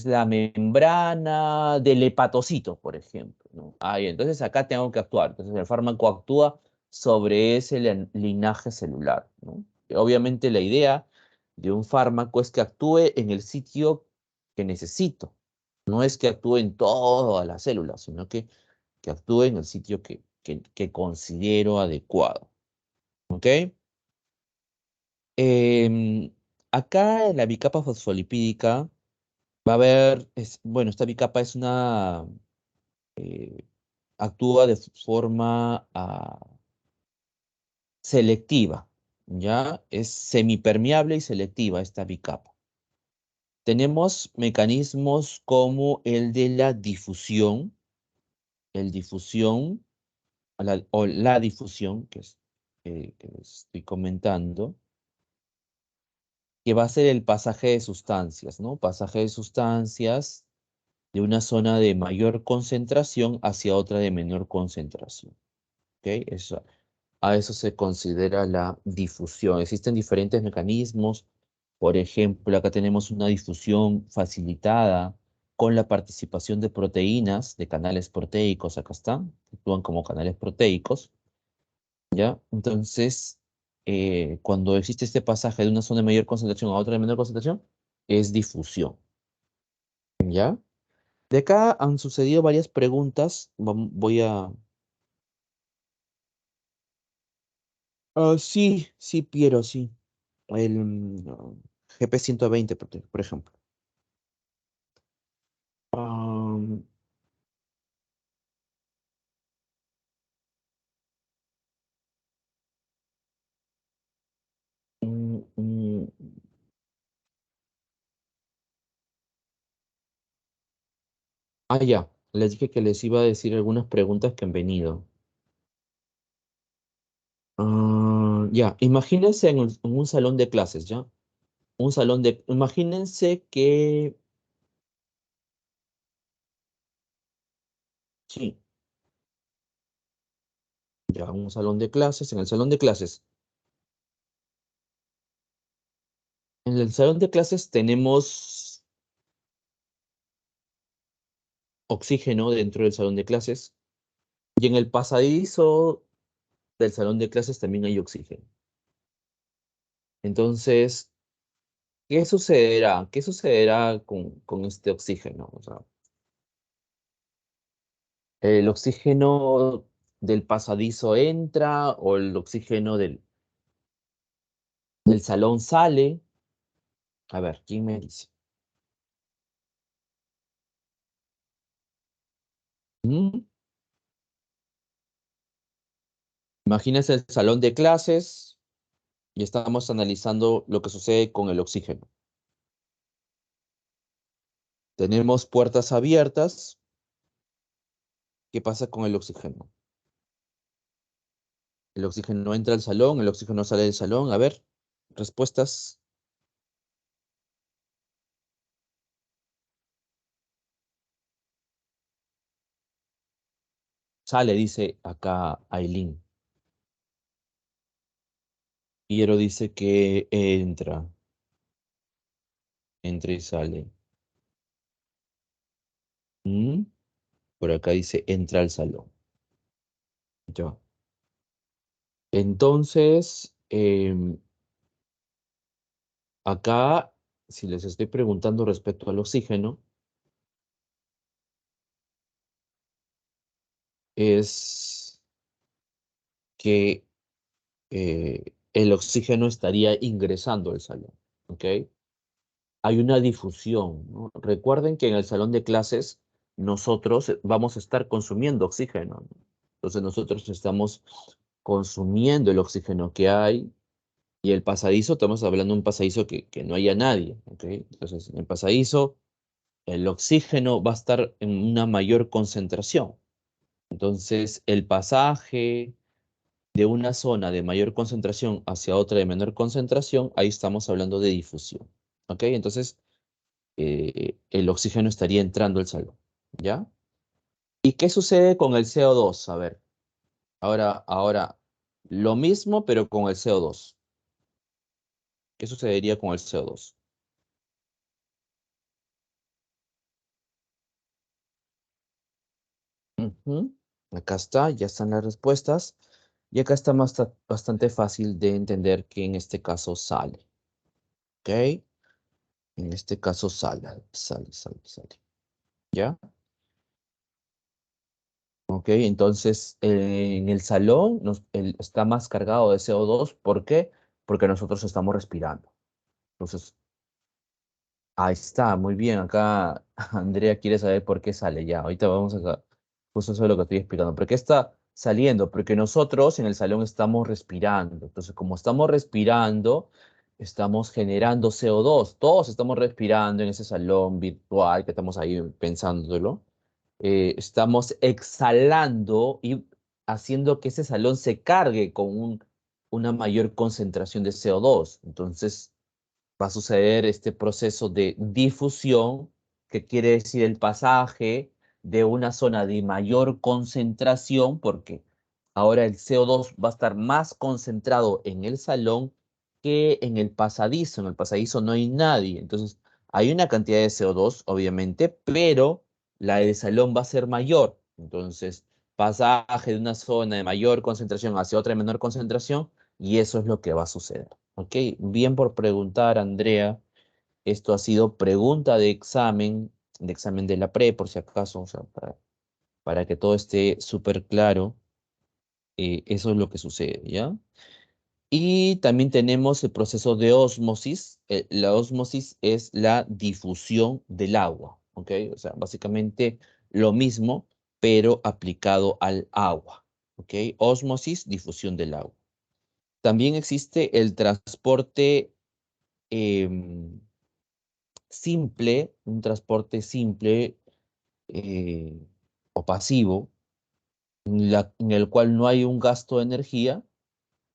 la membrana del hepatocito, por ejemplo, ¿no? Ya, entonces acá tengo que actuar. Entonces el fármaco actúa sobre ese linaje celular, ¿no? Obviamente la idea de un fármaco es que actúe en el sitio que necesito. No es que actúe en todas las células, sino que actúe en el sitio que considero adecuado. ¿Ok? Em, Acá en la bicapa fosfolipídica va a haber, bueno, esta bicapa eh, actúa de forma selectiva, ¿ya? Es semipermeable y selectiva esta bicapa. Tenemos mecanismos como el de la difusión, o la difusión, que les estoy comentando, que va a ser el pasaje de sustancias, ¿no? Pasaje de sustancias de una zona de mayor concentración hacia otra de menor concentración, ¿ok? A eso se considera la difusión. Existen diferentes mecanismos. Por ejemplo, acá tenemos una difusión facilitada con la participación de proteínas, de canales proteicos. Acá están, actúan como canales proteicos, ¿ya? Entonces, cuando existe este pasaje de una zona de mayor concentración a otra de menor concentración, es difusión, ¿ya? De acá han sucedido varias preguntas. Voy a... sí, sí, Piero, sí. El GP120, por ejemplo. Am, mm, mm, ya, les dije que les iba a decir algunas preguntas que han venido. Ya, imagínense en un salón de clases, ¿ya? Imagínense que, sí, ya, un salón de clases, en el salón de clases. En el salón de clases tenemos oxígeno dentro del salón de clases. Y en el pasadizo del salón de clases también hay oxígeno. Entonces, ¿qué sucederá? ¿Qué sucederá con este oxígeno? O sea, ¿el oxígeno del pasadizo entra o el oxígeno del salón sale? A ver, ¿quién me dice? ¿Mm? Imagínense el salón de clases y estamos analizando lo que sucede con el oxígeno. Tenemos puertas abiertas. ¿Qué pasa con el oxígeno? El oxígeno entra al salón, el oxígeno sale del salón. A ver, respuestas. Sale, dice acá Aileen. Piero dice que entra. Entra y sale. ¿Mm? Por acá dice entra al salón. Ya. Entonces, acá, si les estoy preguntando respecto al oxígeno, es que el oxígeno estaría ingresando al salón, ¿ok? Hay una difusión, ¿no? Recuerden que en el salón de clases nosotros vamos a estar consumiendo oxígeno, ¿no? Entonces nosotros estamos consumiendo el oxígeno que hay y el pasadizo, estamos hablando de un pasadizo que no haya nadie, ¿ok? Entonces en el pasadizo el oxígeno va a estar en una mayor concentración. Entonces el pasaje de una zona de mayor concentración hacia otra de menor concentración, ahí estamos hablando de difusión, ¿ok? Entonces el oxígeno estaría entrando al salón, ¿ya? ¿Y qué sucede con el CO2? A ver, ahora, lo mismo, pero con el CO2. ¿Qué sucedería con el CO2? Ujú. Acá está, ya están las respuestas. Y acá está bastante fácil de entender que en este caso sale, ¿ok? En este caso sale. ¿Ya? Ok, entonces en el salón está más cargado de CO2. ¿Por qué? Porque nosotros estamos respirando. Entonces, ahí está, muy bien. Acá Andrea quiere saber por qué sale ya. Ahorita vamos a... Justo eso es lo que estoy explicando. ¿Por qué está saliendo? Porque nosotros en el salón estamos respirando. Entonces, como estamos respirando, estamos generando CO2. Todos estamos respirando en ese salón virtual que estamos ahí pensándolo. Estamos exhalando y haciendo que ese salón se cargue con una mayor concentración de CO2. Entonces va a suceder este proceso de difusión, que quiere decir el pasaje de una zona de mayor concentración, porque ahora el CO2 va a estar más concentrado en el salón que en el pasadizo. En el pasadizo no hay nadie. Entonces, hay una cantidad de CO2, obviamente, pero la del salón va a ser mayor. Entonces, pasaje de una zona de mayor concentración hacia otra de menor concentración, y eso es lo que va a suceder. ¿Ok? Bien por preguntar, Andrea. Esto ha sido pregunta de examen de la pre, por si acaso, o sea, para que todo esté súper claro. Eso es lo que sucede, ¿ya? Y también tenemos el proceso de ósmosis. La ósmosis es la difusión del agua, ¿ok? O sea, básicamente lo mismo, pero aplicado al agua, ¿ok? Ósmosis, difusión del agua. También existe el transporte em, simple, un transporte simple eh, o pasivo, en el cual no hay un gasto de energía,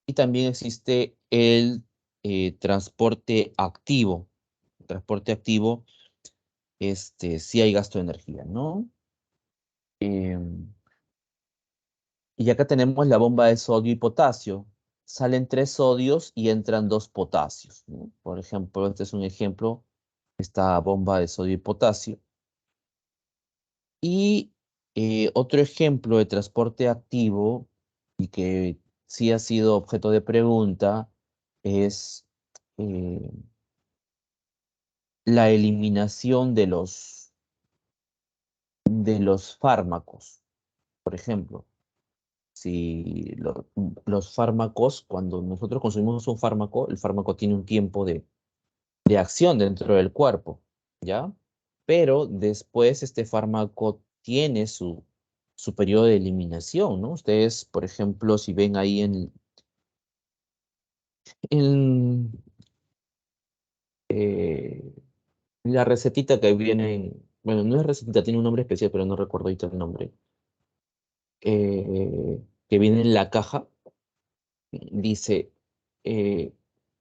y también existe el transporte activo. El transporte activo, sí hay gasto de energía, ¿no? Em, y acá tenemos la bomba de sodio y potasio. Salen 3 sodios y entran 2 potasios, ¿no? Por ejemplo, este es un ejemplo, esta bomba de sodio y potasio. Y Otro ejemplo de transporte activo y que sí ha sido objeto de pregunta es eh, la eliminación de los fármacos. Por ejemplo, si los fármacos, cuando nosotros consumimos un fármaco, el fármaco tiene un tiempo de acción dentro del cuerpo, ¿ya? Pero después este fármaco tiene su periodo de eliminación, ¿no? Ustedes, por ejemplo, si ven ahí en eh, la recetita que viene, bueno, no es recetita, tiene un nombre especial, pero no recuerdo ahorita el nombre, que viene en la caja, dice, eh,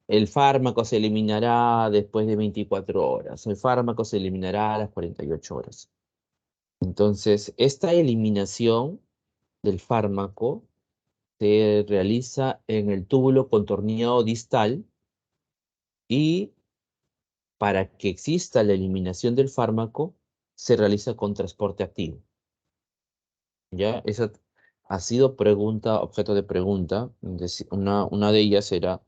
el fármaco se eliminará después de 24 horas, el fármaco se eliminará a las 48 horas. Entonces, esta eliminación del fármaco se realiza en el túbulo contorneado distal y para que exista la eliminación del fármaco, se realiza con transporte activo. ¿Ya? Esa ha sido pregunta, objeto de pregunta. Una de ellas era,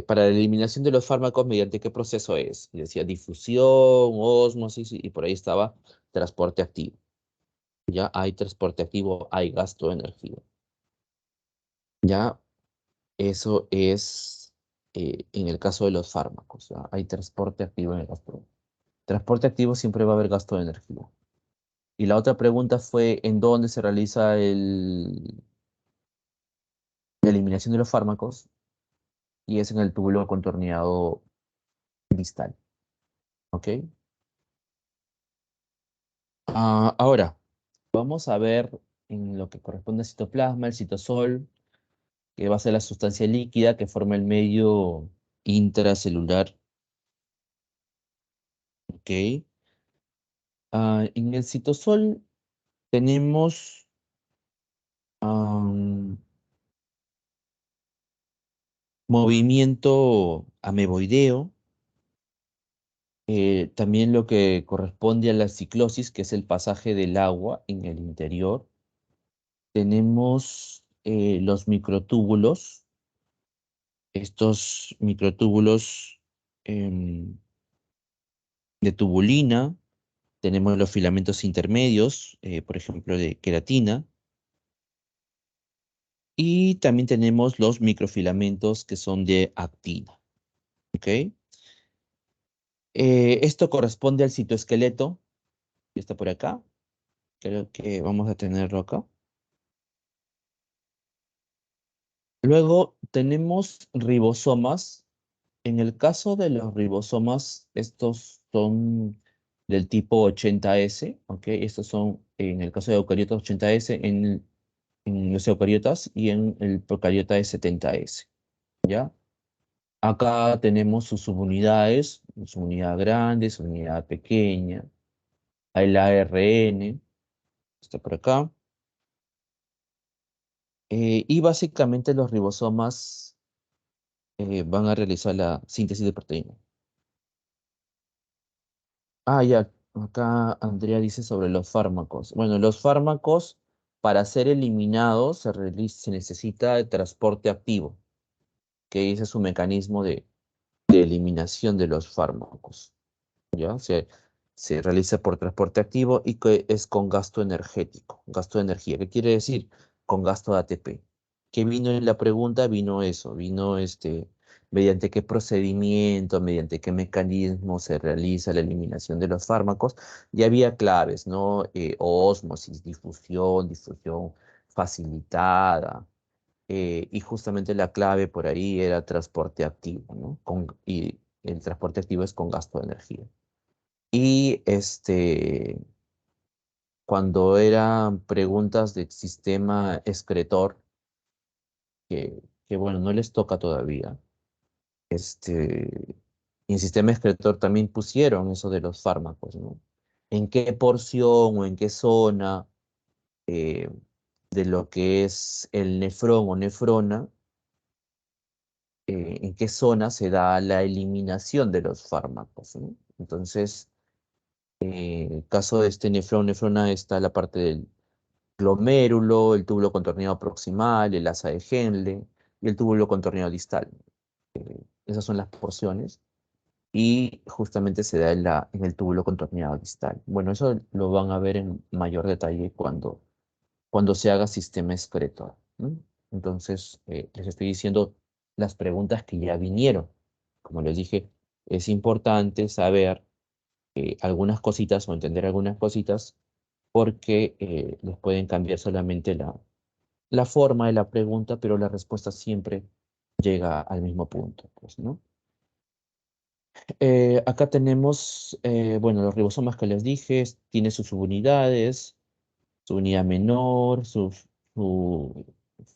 para la eliminación de los fármacos, ¿mediante qué proceso es? Y decía difusión, ósmosis, y por ahí estaba transporte activo. Ya hay transporte activo, hay gasto de energía. Ya eso es en el caso de los fármacos. ¿Ya? Hay transporte activo en el gasto. Transporte activo siempre va a haber gasto de energía. Y la otra pregunta fue, ¿en dónde se realiza la eliminación de los fármacos? Y es en el túbulo contorneado distal. ¿Ok? Ahora, vamos a ver en lo que corresponde al citoplasma, el citosol, que va a ser la sustancia líquida que forma el medio intracelular. ¿Ok? En el citosol tenemos am, movimiento ameboideo, también lo que corresponde a la ciclosis, que es el pasaje del agua en el interior. Tenemos los microtúbulos. Estos microtúbulos em, de tubulina. Tenemos los filamentos intermedios, por ejemplo, de queratina. Y también tenemos los microfilamentos que son de actina. ¿Ok? Esto corresponde al citoesqueleto, que está por acá. Creo que vamos a tenerlo acá. Luego tenemos ribosomas. En el caso de los ribosomas, estos son del tipo 80S, ¿ok? Estos son, en el caso de eucariotas 80S, en los eucariotas y en el procariota es 70S, ¿ya? Acá tenemos sus subunidades, su unidad grande, su unidad pequeña, el ARN, está por acá. Y básicamente los ribosomas van a realizar la síntesis de proteína. Ya, acá Andrea dice sobre los fármacos. Bueno, los fármacos, para ser eliminados, se necesita de transporte activo, que ese es su mecanismo de eliminación de los fármacos. ¿Ya? Se realiza por transporte activo y que es con gasto energético, gasto de energía. ¿Qué quiere decir? Con gasto de ATP. ¿Qué vino en la pregunta? Vino eso, vino mediante qué procedimiento, mediante qué mecanismo se realiza la eliminación de los fármacos. Y había claves, ¿no? Ósmosis, difusión facilitada. Y justamente la clave por ahí era transporte activo, ¿no? Y el transporte activo es con gasto de energía. Y cuando eran preguntas del sistema excretor, que bueno, no les toca todavía, y en sistema excretor también pusieron eso de los fármacos, ¿no? ¿En qué porción o en qué zona eh, de lo que es el nefrón o nefrona, en qué zona se da la eliminación de los fármacos, ¿no? Entonces, Caso de este nefrona está la parte del glomérulo, el túbulo contorneado proximal, el asa de Henle y el túbulo contorneado distal. Esas son las porciones y justamente se da en el túbulo contorneado distal. Bueno, eso lo van a ver en mayor detalle cuando se haga sistema excretor. ¿No? Entonces, les estoy diciendo las preguntas que ya vinieron. Como les dije, es importante saber algunas cositas o entender algunas cositas porque les pueden cambiar solamente la forma de la pregunta, pero la respuesta siempre llega al mismo punto, pues, ¿no? Acá tenemos, bueno, los ribosomas que les dije, tiene sus subunidades, su unidad menor, su, su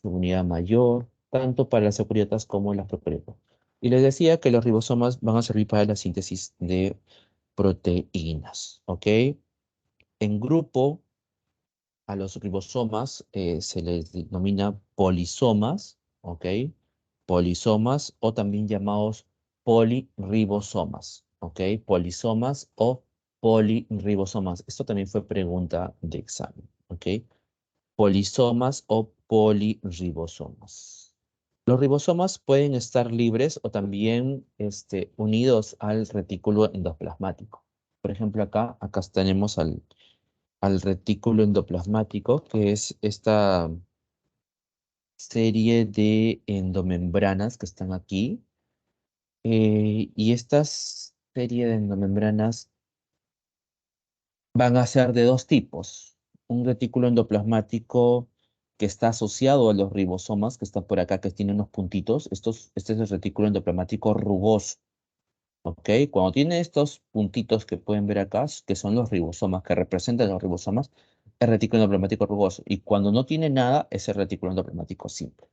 unidad mayor, tanto para las eucariotas como las procariotas. Y les decía que los ribosomas van a servir para la síntesis de proteínas, ¿ok? En grupo, a los ribosomas se les denomina polisomas, ¿ok? Polisomas o también llamados poliribosomas, ¿ok? Polisomas o poliribosomas. Esto también fue pregunta de examen, ¿ok? Polisomas o poliribosomas. Los ribosomas pueden estar libres o también unidos al retículo endoplasmático. Por ejemplo, acá tenemos al retículo endoplasmático, que es esta serie de endomembranas que están aquí. Y estas serie de endomembranas van a ser de dos tipos. Un retículo endoplasmático que está asociado a los ribosomas, que está por acá, que tiene unos puntitos. Este es el retículo endoplasmático rugoso. ¿Ok? Cuando tiene estos puntitos que pueden ver acá, que son los ribosomas, que representan los ribosomas, es retículo endoplasmático rugoso. Y cuando no tiene nada, es el retículo endoplasmático simple.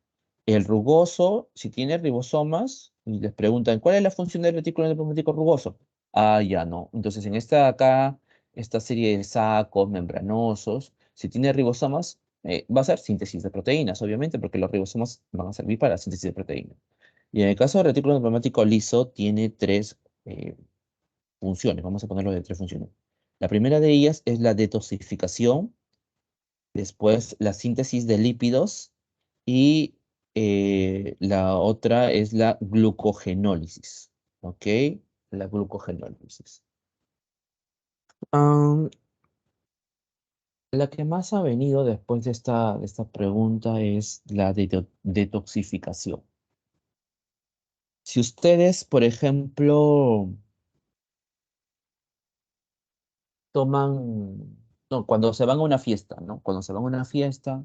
El rugoso, si tiene ribosomas, y les preguntan, ¿cuál es la función del retículo endoplasmático rugoso? Ah, ya no. Entonces, en esta acá, esta serie de sacos membranosos, si tiene ribosomas, va a ser síntesis de proteínas, obviamente, porque los ribosomas van a servir para la síntesis de proteínas. Y en el caso del retículo endoplasmático liso, tiene tres eh, funciones. Vamos a ponerlo de tres funciones. La primera de ellas es la detoxificación, después la síntesis de lípidos y la otra es la glucogenólisis. ¿Ok? La glucogenólisis. Am, la que más ha venido después de esta pregunta es la detoxificación. Si ustedes, por ejemplo, toman, no, cuando se van a una fiesta, ¿no? Cuando se van a una fiesta,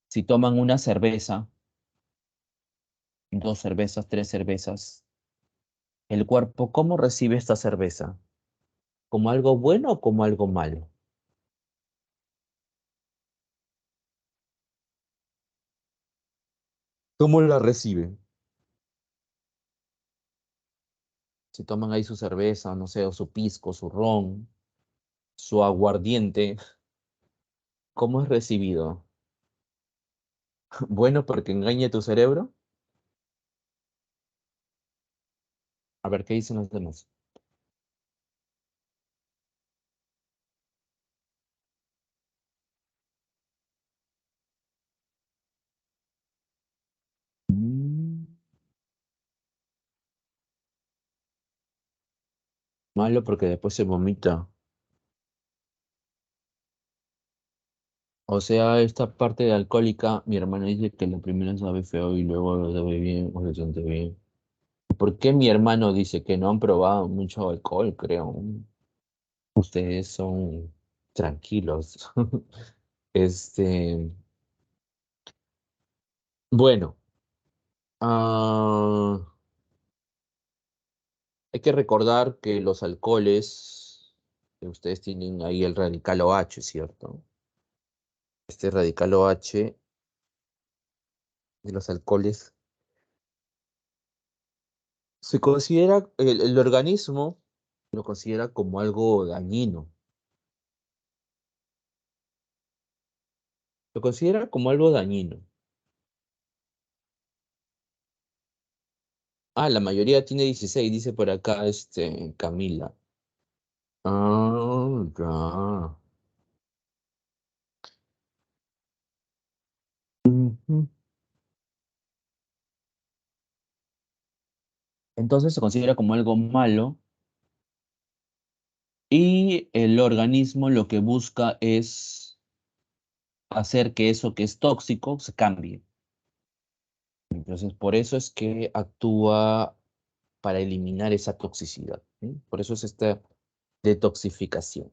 si toman una cerveza, dos cervezas, tres cervezas, el cuerpo, ¿cómo recibe esta cerveza? ¿Como algo bueno o como algo malo? ¿Cómo la reciben? Si toman ahí su cerveza, no sé, o su pisco, su ron, su aguardiente, ¿cómo es recibido? ¿Bueno porque engañe tu cerebro? A ver, ¿qué dicen los demás? Mm, malo porque después se vomita. O sea, esta parte de alcohólica, mi hermana dice que la primera sabe feo y luego lo sabe bien o se siente bien. ¿Por qué mi hermano dice que no han probado mucho alcohol, creo? Ustedes son tranquilos. Este, bueno, ah, hay que recordar que los alcoholes, que ustedes tienen ahí el radical OH, ¿cierto? Este radical OH de los alcoholes se considera, el organismo lo considera como algo dañino. Lo considera como algo dañino. Ah, la mayoría tiene 16, dice por acá Camila. Ah, ya. Ujú. Entonces se considera como algo malo y el organismo lo que busca es hacer que eso que es tóxico se cambie. Entonces, por eso es que actúa para eliminar esa toxicidad, ¿sí? Por eso es esta detoxificación.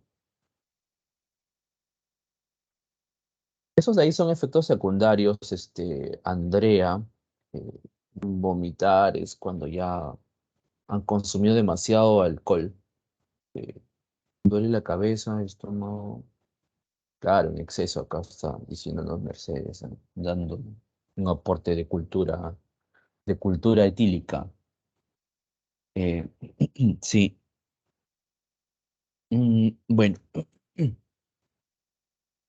Esos de ahí son efectos secundarios, Andrea. Vomitar es cuando ya han consumido demasiado alcohol. eh, Duele la cabeza, estómago. Claro, en exceso, acá está diciéndonos Mercedes, dando un aporte de cultura etílica. Eh, sí. Bueno.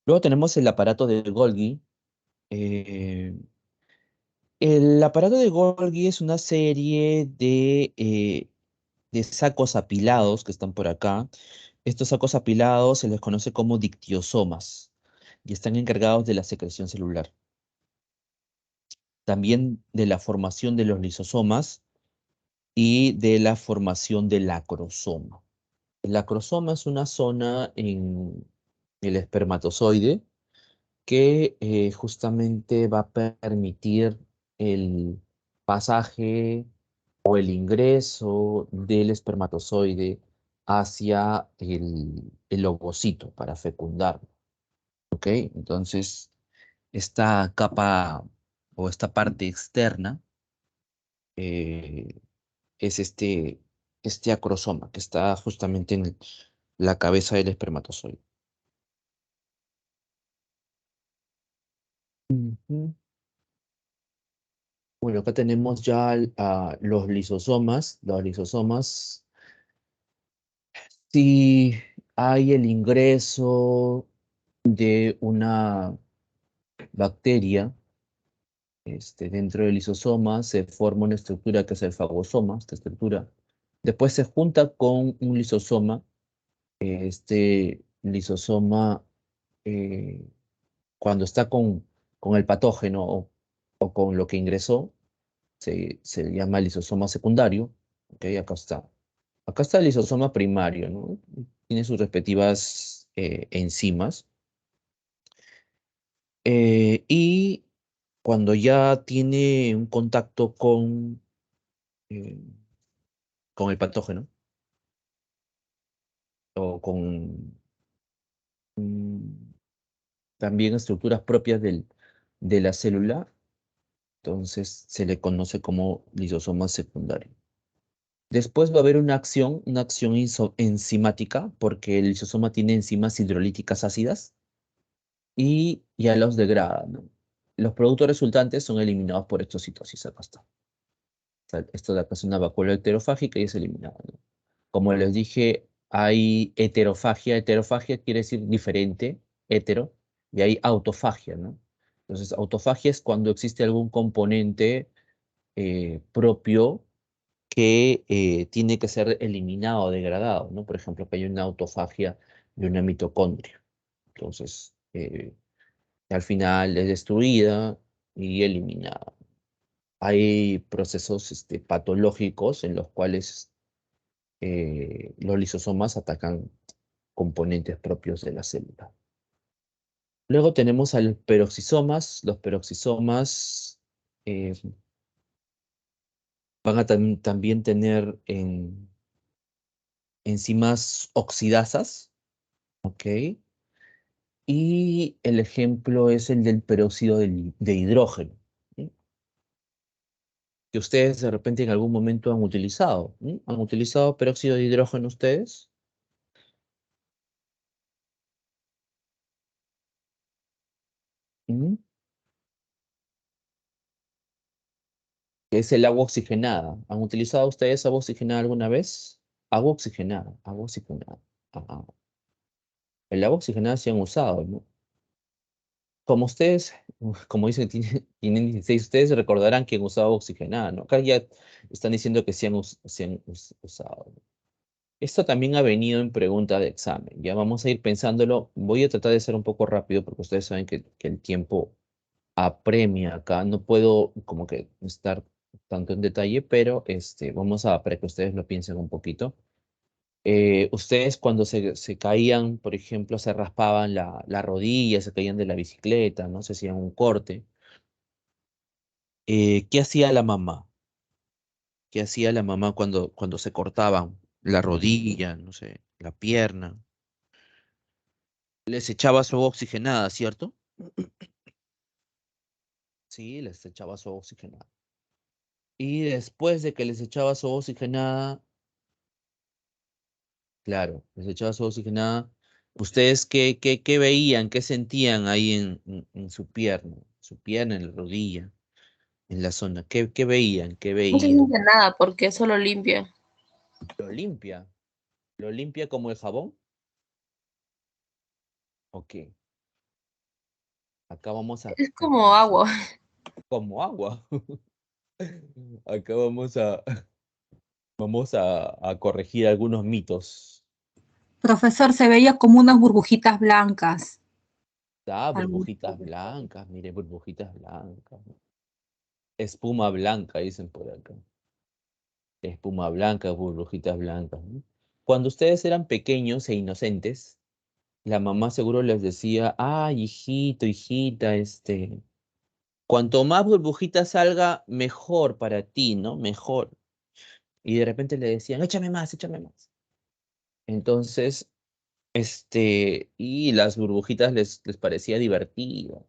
Luego tenemos el aparato de Golgi. Eh, el aparato de Golgi es una serie de sacos apilados que están por acá. Estos sacos apilados se les conoce como dictiosomas y están encargados de la secreción celular. También de la formación de los lisosomas y de la formación del acrosoma. El acrosoma es una zona en el espermatozoide que justamente va a permitir el pasaje o el ingreso del espermatozoide hacia el ovocito para fecundarlo. ¿Ok? Entonces, esta capa o esta parte externa eh, es este acrosoma que está justamente en la cabeza del espermatozoide. Ujú. Bueno, acá tenemos ya los lisosomas. Los lisosomas, si hay el ingreso de una bacteria dentro del lisosoma, se forma una estructura que es el fagosoma, esta estructura. Después se junta con un lisosoma. Este lisosoma, eh, cuando está con el patógeno o con lo que ingresó, se llama lisosoma secundario. ¿Ok? Acá está. Acá está el lisosoma primario, ¿no? Tiene sus respectivas enzimas. Y cuando ya tiene un contacto eh, con el patógeno o con mm, también estructuras propias de la célula, entonces se le conoce como lisosoma secundario. Después va a haber una acción enzimática, porque el lisosoma tiene enzimas hidrolíticas ácidas y ya los degrada, ¿no? Los productos resultantes son eliminados por exocitosis. Acá está. O sea, esto de acá es una vacuola heterofágica y es eliminado, ¿no? Como les dije, hay heterofagia. Heterofagia quiere decir diferente, hetero, y hay autofagia, ¿no? Entonces, autofagia es cuando existe algún componente propio que tiene que ser eliminado o degradado, ¿no? Por ejemplo, que hay una autofagia de una mitocondria. Entonces, al final es destruida y eliminada. Hay procesos patológicos en los cuales los lisosomas atacan componentes propios de la célula. Luego tenemos a los peroxisomas. Los peroxisomas eh, van a también tener enzimas oxidasas, ¿ok? Y el ejemplo es el del peróxido de hidrógeno, ¿sí? Que ustedes de repente en algún momento han utilizado. ¿Sí? ¿Han utilizado peróxido de hidrógeno ustedes? ¿Mm? Que es el agua oxigenada. ¿Han utilizado ustedes agua oxigenada alguna vez? Agua oxigenada, agua oxigenada. Ajá. El agua oxigenada sí han usado, ¿no? Como ustedes, como dicen, tienen 16, ustedes recordarán que han usado agua oxigenada, ¿no? Acá ya están diciendo que sí han usado, ¿no? Esto también ha venido en pregunta de examen. Ya vamos a ir pensándolo. Voy a tratar de ser un poco rápido porque ustedes saben que el tiempo apremia acá. No puedo como que estar tanto en detalle, pero vamos a para que ustedes lo piensen un poquito. Ustedes cuando se caían, por ejemplo, se raspaban la rodilla, se caían de la bicicleta, ¿no? Se hacían un corte. ¿Qué hacía la mamá? ¿Qué hacía la mamá cuando se cortaban la rodilla, no sé, la pierna? Les echaba su agua oxigenada, ¿cierto? Sí, les echaba su agua oxigenada. Y después de que les echaba su agua oxigenada, claro, les echaba su agua oxigenada, ¿ustedes qué veían, qué sentían ahí en su pierna, en la rodilla, en la zona? ¿Qué veían? ¿Qué No se veían? siente nada porque eso lo limpia. ¿Lo limpia? ¿Lo limpia como el jabón? Ok, acá vamos Es como agua. como agua. Acá vamos a corregir algunos mitos. Profesor, se veía como unas burbujitas blancas. Ah, Algo. burbujitas blancas, mire, burbujitas blancas. Espuma blanca, dicen por acá. Espuma blanca, burbujitas blancas, ¿no? Cuando ustedes eran pequeños e inocentes, la mamá seguro les decía, ay, hijito, hijita, cuanto más burbujitas salga, mejor para ti, ¿no? Mejor. Y de repente le decían, échame más, échame más. Entonces, y las burbujitas les parecía divertido.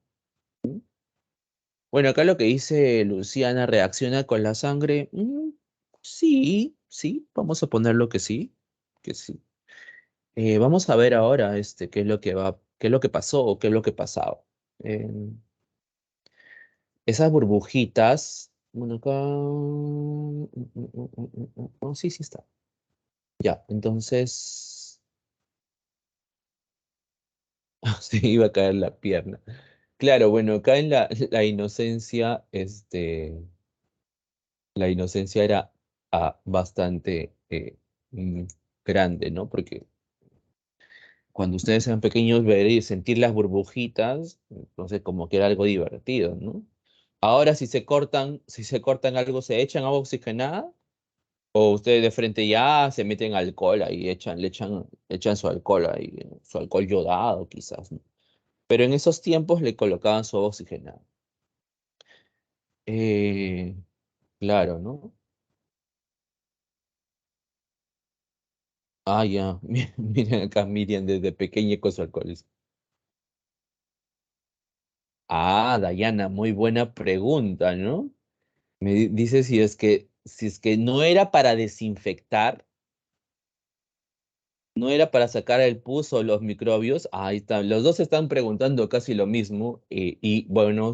Bueno, acá lo que dice Luciana, ¿reacciona con la sangre? Sí, sí, vamos a ponerlo que sí. Vamos a ver ahora, qué es lo que pasó o qué es lo que pasaba. Eh, Esas burbujitas, bueno, acá, oh, sí, sí está. Ya, entonces, se iba a caer la pierna. Claro, bueno, acá en la inocencia, la inocencia era bastante mm, grande, ¿no? Porque cuando ustedes eran pequeños, ver y sentir las burbujitas, entonces como que era algo divertido, ¿no? Ahora si se cortan algo, ¿se echan agua oxigenada? ¿O ustedes de frente ya se meten alcohol ahí, le echan su alcohol ahí, su alcohol yodado quizás, ¿no? Pero en esos tiempos le colocaban su agua oxigenada. Eh, claro, ¿no? Ah, ya. Miren acá, Miriam, desde pequeña con su alcoholismo. Ah, Dayana, muy buena pregunta, ¿no? Dice si es que no era para desinfectar, no era para sacar el pus o los microbios. Ahí están. Los dos están preguntando casi lo mismo. Y bueno,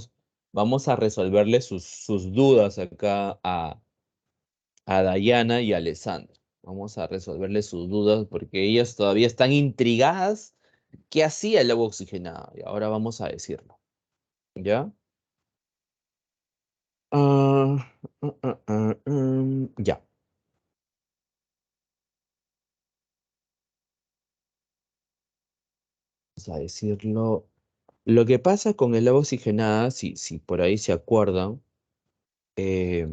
vamos a resolverle sus dudas acá a Dayana y a Alessandra. Vamos a resolverle sus dudas porque ellas todavía están intrigadas. ¿Qué hacía el agua oxigenada? Y ahora vamos a decirlo. ¿Ya? Ah, ya. Vamos a decirlo. Lo que pasa con el agua oxigenada, si por ahí se acuerdan, eh,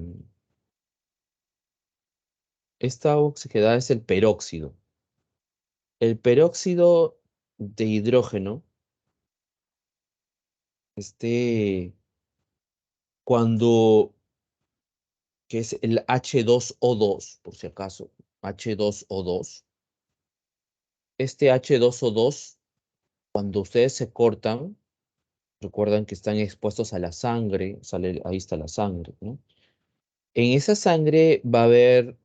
esta agua oxigenada es el peróxido. El peróxido de hidrógeno, cuando, que es el H2O2, por si acaso, H2O2. Este H2O2, cuando ustedes se cortan, recuerdan que están expuestos a la sangre, ahí está la sangre, ¿no? En esa sangre va a haber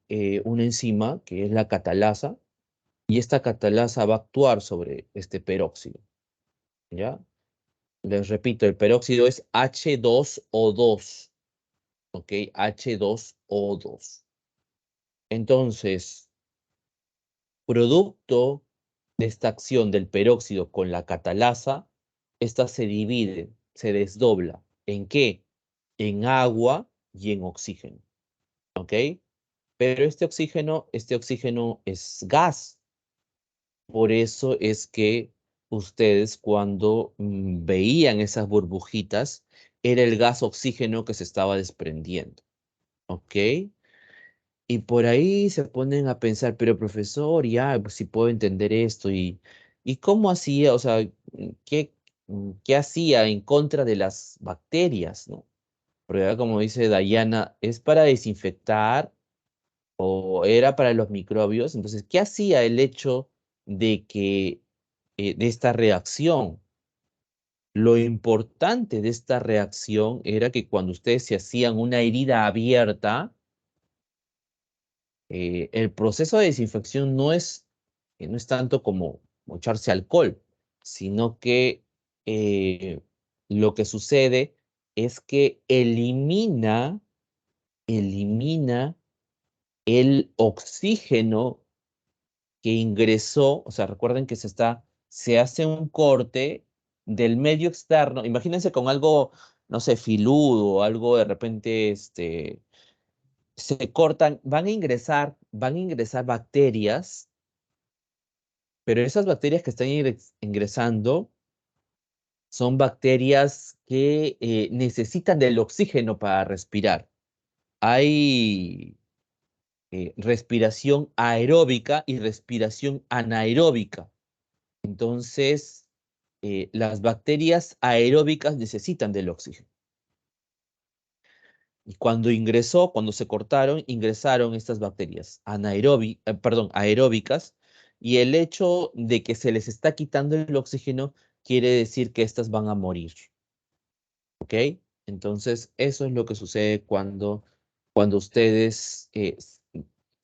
una enzima que es la catalasa, y esta catalasa va a actuar sobre este peróxido, ¿ya? Les repito, el peróxido es H2O2, ¿ok? H2O2. Entonces, producto de esta acción del peróxido con la catalasa, esta se divide, se desdobla. ¿En qué? En agua y en oxígeno, ¿ok? Pero este oxígeno es gas. Por eso es que ustedes cuando veían esas burbujitas, era el gas oxígeno que se estaba desprendiendo. ¿Ok? Y por ahí se ponen a pensar, pero profesor, ya, pues sí puedo entender esto. ¿Y cómo hacía? O sea, ¿qué, qué hacía en contra de las bacterias, ¿no? Porque ahora, como dice Dayana, es para desinfectar o era para los microbios. Entonces, ¿qué hacía el hecho de que de esta reacción? Lo importante de esta reacción era que cuando ustedes se hacían una herida abierta, el proceso de desinfección no es tanto como echarse alcohol, sino que eh, lo que sucede es que elimina el oxígeno que ingresó. O sea, recuerden que se hace un corte del medio externo. Imagínense con algo, no sé, filudo, algo de repente, se cortan, van a ingresar bacterias, pero esas bacterias que están ingresando son bacterias que necesitan del oxígeno para respirar. Hay respiración aeróbica y respiración anaeróbica. Entonces, las bacterias aeróbicas necesitan del oxígeno. Y cuando se cortaron, ingresaron estas bacterias aeróbicas, y el hecho de que se les está quitando el oxígeno quiere decir que estas van a morir. ¿Ok? Entonces, eso es lo que sucede cuando ustedes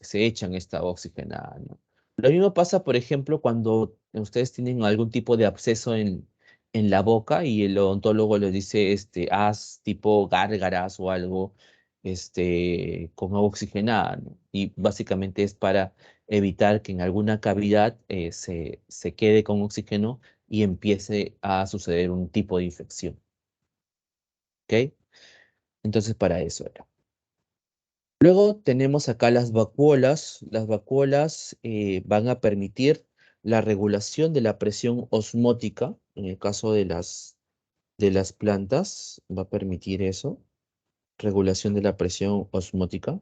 se echan esta oxigenada, ¿no? Lo mismo pasa, por ejemplo, cuando ustedes tienen algún tipo de absceso en la boca y el odontólogo les dice, haz tipo gárgaras o algo, con agua oxigenada, ¿no? Y básicamente es para evitar que en alguna cavidad se quede con oxígeno y empiece a suceder un tipo de infección. ¿Ok? Entonces para eso era. Luego tenemos acá las vacuolas. Las vacuolas van a permitir la regulación de la presión osmótica. En el caso de las plantas, va a permitir eso, regulación de la presión osmótica.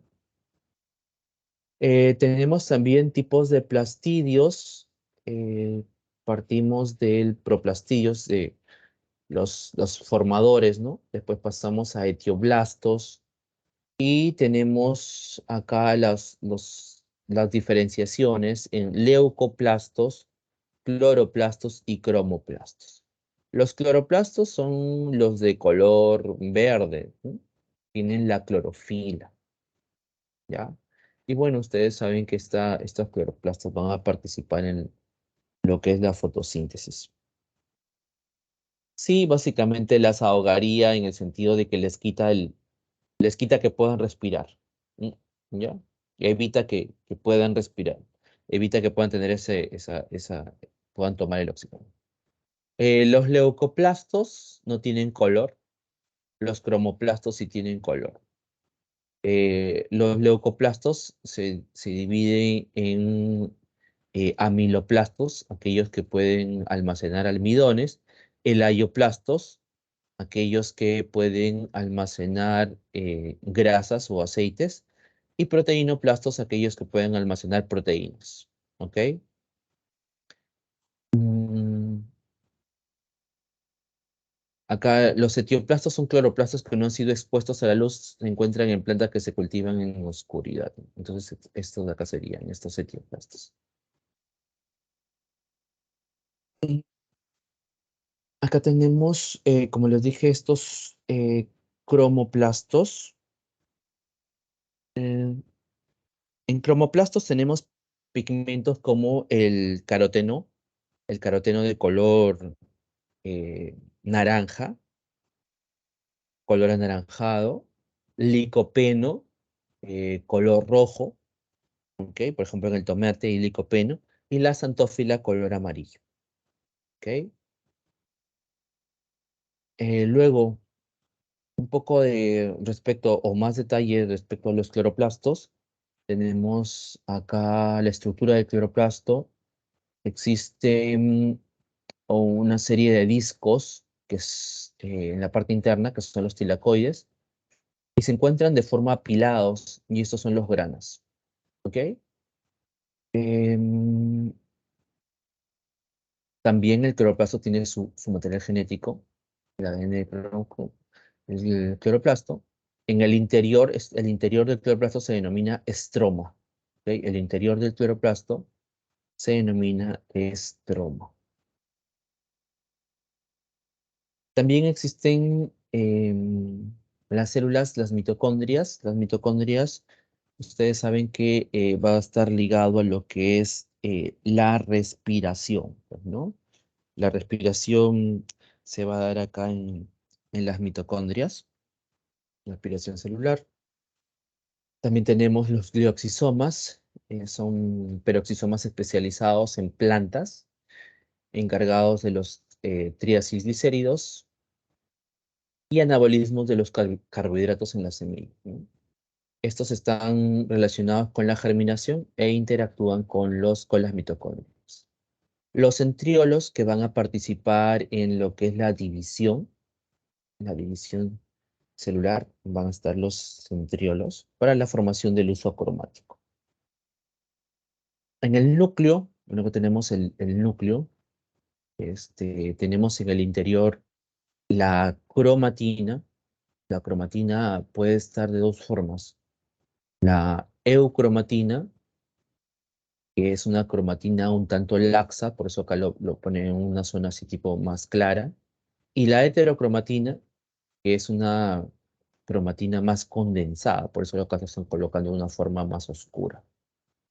Tenemos también tipos de plastidios. eh, Partimos del proplastidios, de los formadores, ¿no? Después pasamos a etioblastos. Y tenemos acá las diferenciaciones en leucoplastos, cloroplastos y cromoplastos. Los cloroplastos son los de color verde, ¿no? Tienen la clorofila, ¿ya? Y bueno, ustedes saben que estos cloroplastos van a participar en lo que es la fotosíntesis. Sí, básicamente las ahogaría en el sentido de que les quita que puedan respirar. ¿Mm? ¿Ya? Evita que puedan respirar. Evita que puedan tener puedan tomar el oxígeno. Los leucoplastos no tienen color. Los cromoplastos sí tienen color. Los leucoplastos se dividen en amiloplastos, aquellos que pueden almacenar almidones, elaioplastos, aquellos que pueden almacenar grasas o aceites, y proteinoplastos, aquellos que pueden almacenar proteínas. ¿Ok? Mm, Acá los etioplastos son cloroplastos que no han sido expuestos a la luz, se encuentran en plantas que se cultivan en oscuridad. Entonces, estos de acá serían estos etioplastos. Y acá tenemos, como les dije, estos cromoplastos. Eh, En cromoplastos tenemos pigmentos como el caroteno de color naranja, color anaranjado, licopeno, color rojo, ¿ok? Por ejemplo, en el tomate y licopeno, y la xantófila color amarillo, ¿ok? Luego, un poco de respecto o más detalle respecto a los cloroplastos. Tenemos acá la estructura del cloroplasto. Existe una serie de discos que es en la parte interna, que son los tilacoides, y se encuentran de forma apilados, y estos son los granos. ¿Ok? Em, También el cloroplasto tiene su material genético, el ADN el cloroplasto. En el interior, el interior del cloroplasto se denomina estroma. ¿Ok? El interior del cloroplasto se denomina estroma. También existen las células, las mitocondrias. Las mitocondrias, ustedes saben que va a estar ligado a lo que es la respiración, pues, ¿no? La respiración se va a dar acá en las mitocondrias, respiración celular. También tenemos los glioxisomas, son peroxisomas especializados en plantas, encargados de los triacilglicéridos y anabolismos de los carbohidratos en la semilla, ¿no? Estos están relacionados con la germinación e interactúan con las mitocondrias. Los centriolos que van a participar en lo que es la división celular, van a estar los centriolos para la formación del uso cromático. En el núcleo, luego tenemos el núcleo, tenemos en el interior la cromatina. La cromatina puede estar de dos formas. La eucromatina, que es una cromatina un tanto laxa, por eso acá lo pone en una zona así tipo más clara. Y la heterocromatina, que es una cromatina más condensada, por eso acá lo están colocando de una forma más oscura.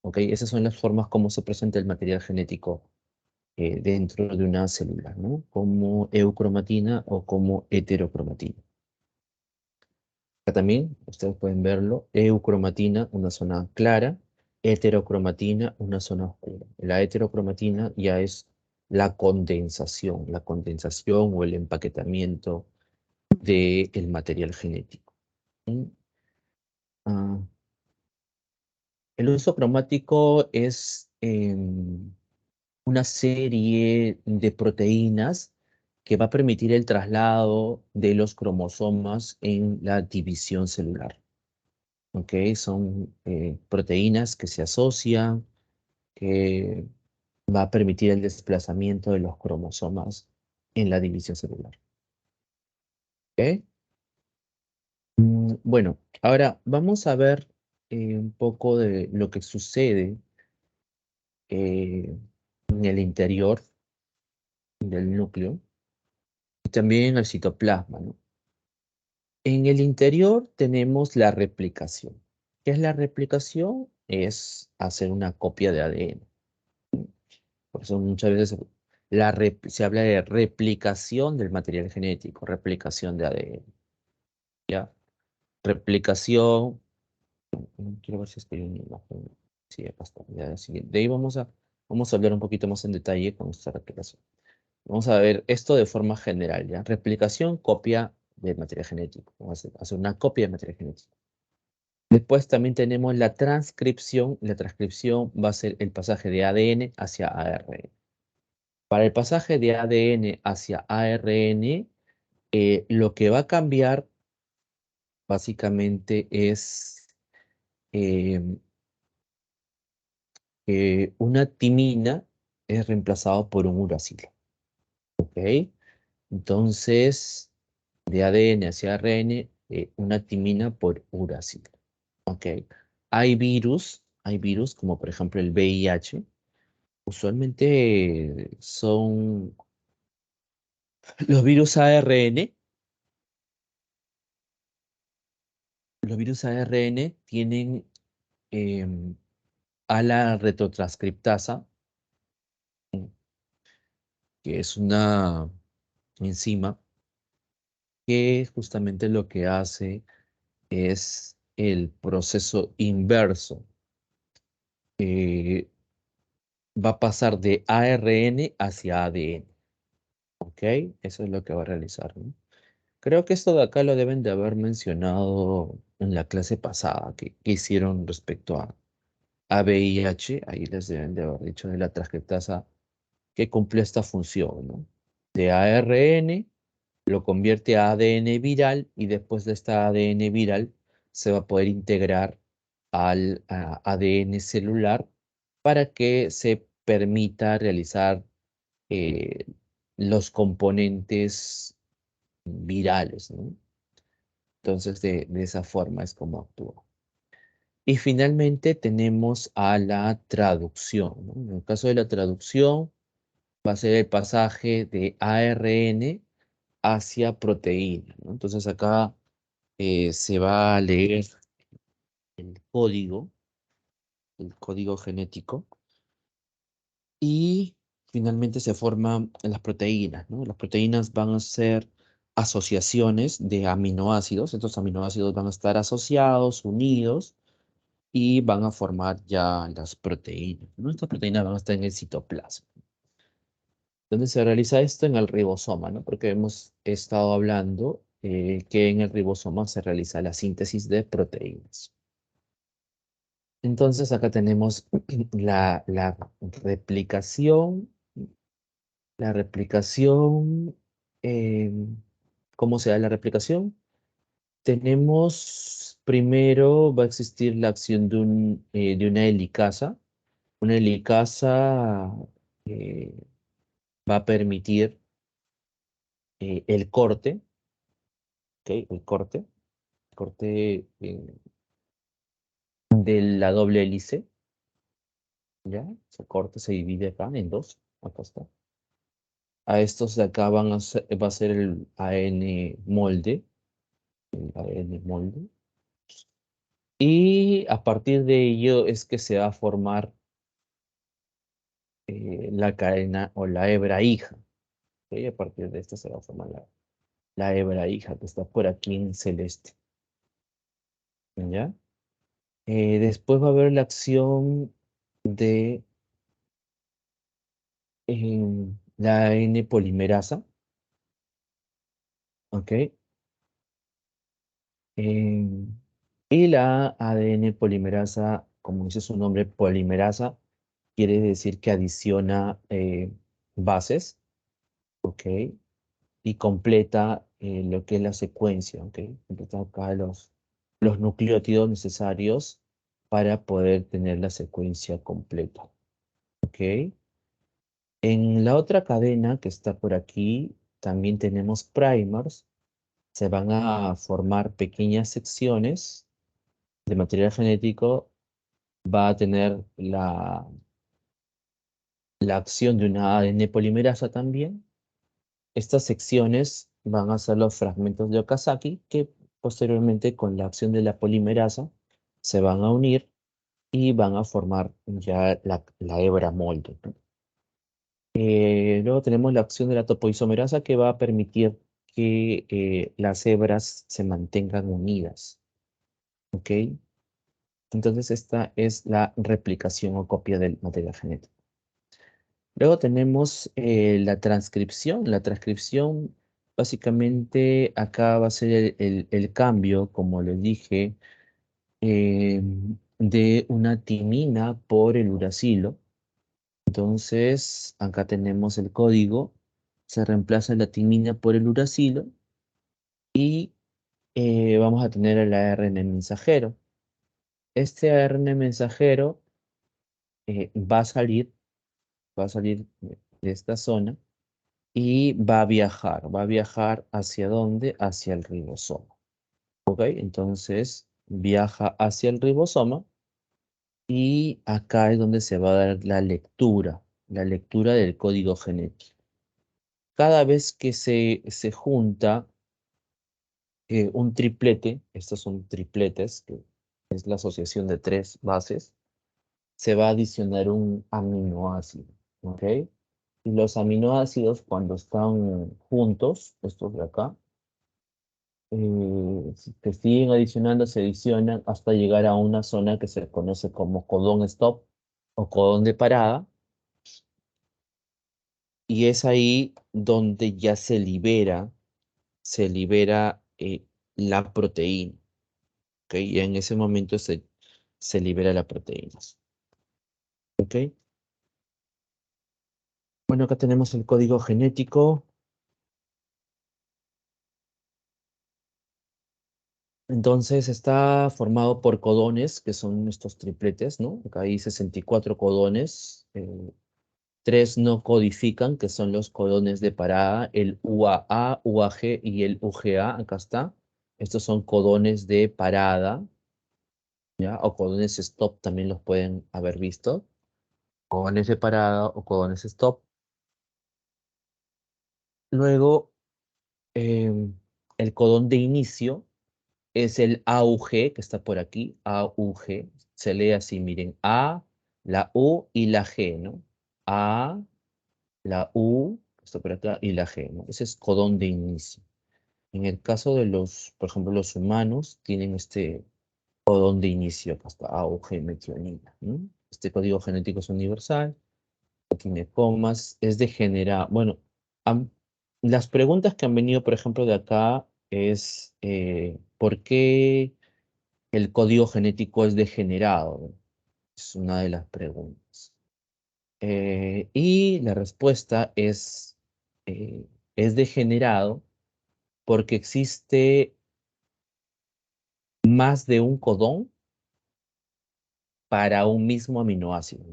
¿Ok? Esas son las formas como se presenta el material genético dentro de una célula, ¿no? Como eucromatina o como heterocromatina. Acá también, ustedes pueden verlo, eucromatina, una zona clara, heterocromatina, una zona oscura. La heterocromatina ya es la condensación o el empaquetamiento del material genético. ¿Mm? Ah, el uso cromático es una serie de proteínas que va a permitir el traslado de los cromosomas en la división celular. ¿Ok? Son proteínas que se asocian, que va a permitir el desplazamiento de los cromosomas en la división celular. ¿Ok? Bueno, ahora vamos a ver un poco de lo que sucede en el interior del núcleo y también en el citoplasma, ¿no? En el interior tenemos la replicación. ¿Qué es la replicación? Es hacer una copia de ADN. Por eso muchas veces se habla de replicación del material genético, replicación de ADN. ¿Ya? Replicación. Quiero ver si estoy en imagen. Sí, acá está. Ya, de ahí vamos a hablar un poquito más en detalle con esta replicación. Vamos a ver esto de forma general, ¿ya? Replicación, copia del material genético. Vamos a hacer una copia del material genético. Después también tenemos la transcripción. La transcripción va a ser el pasaje de ADN hacia ARN. Para el pasaje de ADN hacia ARN, lo que va a cambiar básicamente es una timina es reemplazado por un uracilo. ¿Ok? Entonces, de ADN hacia ARN, una timina por uracilo. ¿Ok? Hay virus como por ejemplo el VIH. Usualmente son los virus ARN. Los virus ARN tienen a la retrotranscriptasa, que es una enzima que justamente lo que hace es el proceso inverso. Va a pasar de ARN hacia ADN. ¿Ok? Eso es lo que va a realizar, ¿no? Creo que esto de acá lo deben de haber mencionado en la clase pasada que hicieron respecto A, B y H, ahí les deben de haber dicho de la transcriptasa que cumple esta función, ¿no? De ARN lo convierte a ADN viral y después de esta ADN viral se va a poder integrar al ADN celular para que se permita realizar eh, los componentes virales, ¿no? Entonces, de esa forma es como actúa. Y finalmente tenemos a la traducción, ¿no? En el caso de la traducción, va a ser el pasaje de ARN hacia proteína, ¿no? Entonces acá se va a leer el código genético, y finalmente se forman las proteínas, ¿no? Las proteínas van a ser asociaciones de aminoácidos. Estos aminoácidos van a estar asociados, unidos, y van a formar ya las proteínas, ¿no? Estas proteínas van a estar en el citoplasma. ¿Dónde se realiza esto? En el ribosoma, ¿no? Porque hemos estado hablando que en el ribosoma se realiza la síntesis de proteínas. Entonces acá tenemos la replicación. La replicación, ¿cómo se da la replicación? Tenemos, primero va a existir la acción de una helicasa. Una helicasa eh, va a permitir el corte, ¿ok? El corte de la doble hélice, ¿ya? Se corta, se divide acá en dos, acá está. A estos de acá va a ser el AN molde, y a partir de ello es que se va a formar la cadena o la hebra hija, ¿ok? A partir de esta se va a formar la hebra hija que está por aquí en celeste, ¿ya? Después va a haber la acción de la N polimerasa, ¿ok? Y la ADN polimerasa, como dice su nombre, polimerasa, quiere decir que adiciona bases, ¿ok? Y completa lo que es la secuencia, ¿ok? Completa acá los nucleótidos necesarios para poder tener la secuencia completa, ¿ok? En la otra cadena que está por aquí, también tenemos primers. Se van a formar pequeñas secciones de material genético. Va a tener la acción de una ADN polimerasa también. Estas secciones van a ser los fragmentos de Okazaki que posteriormente con la acción de la polimerasa se van a unir y van a formar ya la hebra molde, ¿no? Luego tenemos la acción de la topoisomerasa que va a permitir que las hebras se mantengan unidas, ¿ok? Entonces esta es la replicación o copia del material genético. Luego tenemos la transcripción. La transcripción, básicamente, acá va a ser el cambio, como les dije, eh, de una timina por el uracilo. Entonces, acá tenemos el código. Se reemplaza la timina por el uracilo y vamos a tener el ARN mensajero. Este ARN mensajero va a salir de esta zona y ¿va a viajar hacia dónde? Hacia el ribosoma, ¿ok? Entonces viaja hacia el ribosoma y acá es donde se va a dar la lectura del código genético. Cada vez que se junta un triplete, estos son tripletes, que es la asociación de tres bases, se va a adicionar un aminoácido, ¿ok? Y los aminoácidos cuando están juntos, estos de acá, se siguen adicionando, se adicionan hasta llegar a una zona que se conoce como codón stop o codón de parada, y es ahí donde ya se libera la proteína, ¿ok? Y en ese momento se libera la proteína. ¿Ok? Bueno, acá tenemos el código genético. Entonces está formado por codones, que son estos tripletes, ¿no? Acá hay 64 codones. 3 no codifican, que son los codones de parada, el UAA, UAG y el UGA. Acá está. Estos son codones de parada, ¿ya? O codones stop también los pueden haber visto. Codones de parada o codones stop. Luego, el codón de inicio es el AUG, que está por aquí, AUG, se lee así, miren, A, la U y la G, ¿no? A, la U, que está por acá, y la G, ¿no? Ese es codón de inicio. En el caso de los, por ejemplo, los humanos, tienen este codón de inicio, acá está AUG metionina, ¿no? Este código genético es universal, no tiene comas, es degenerado. Bueno, am- las preguntas que han venido, por ejemplo, de acá es, ¿por qué el código genético es degenerado? Es una de las preguntas. Y la respuesta es degenerado porque existe más de un codón para un mismo aminoácido.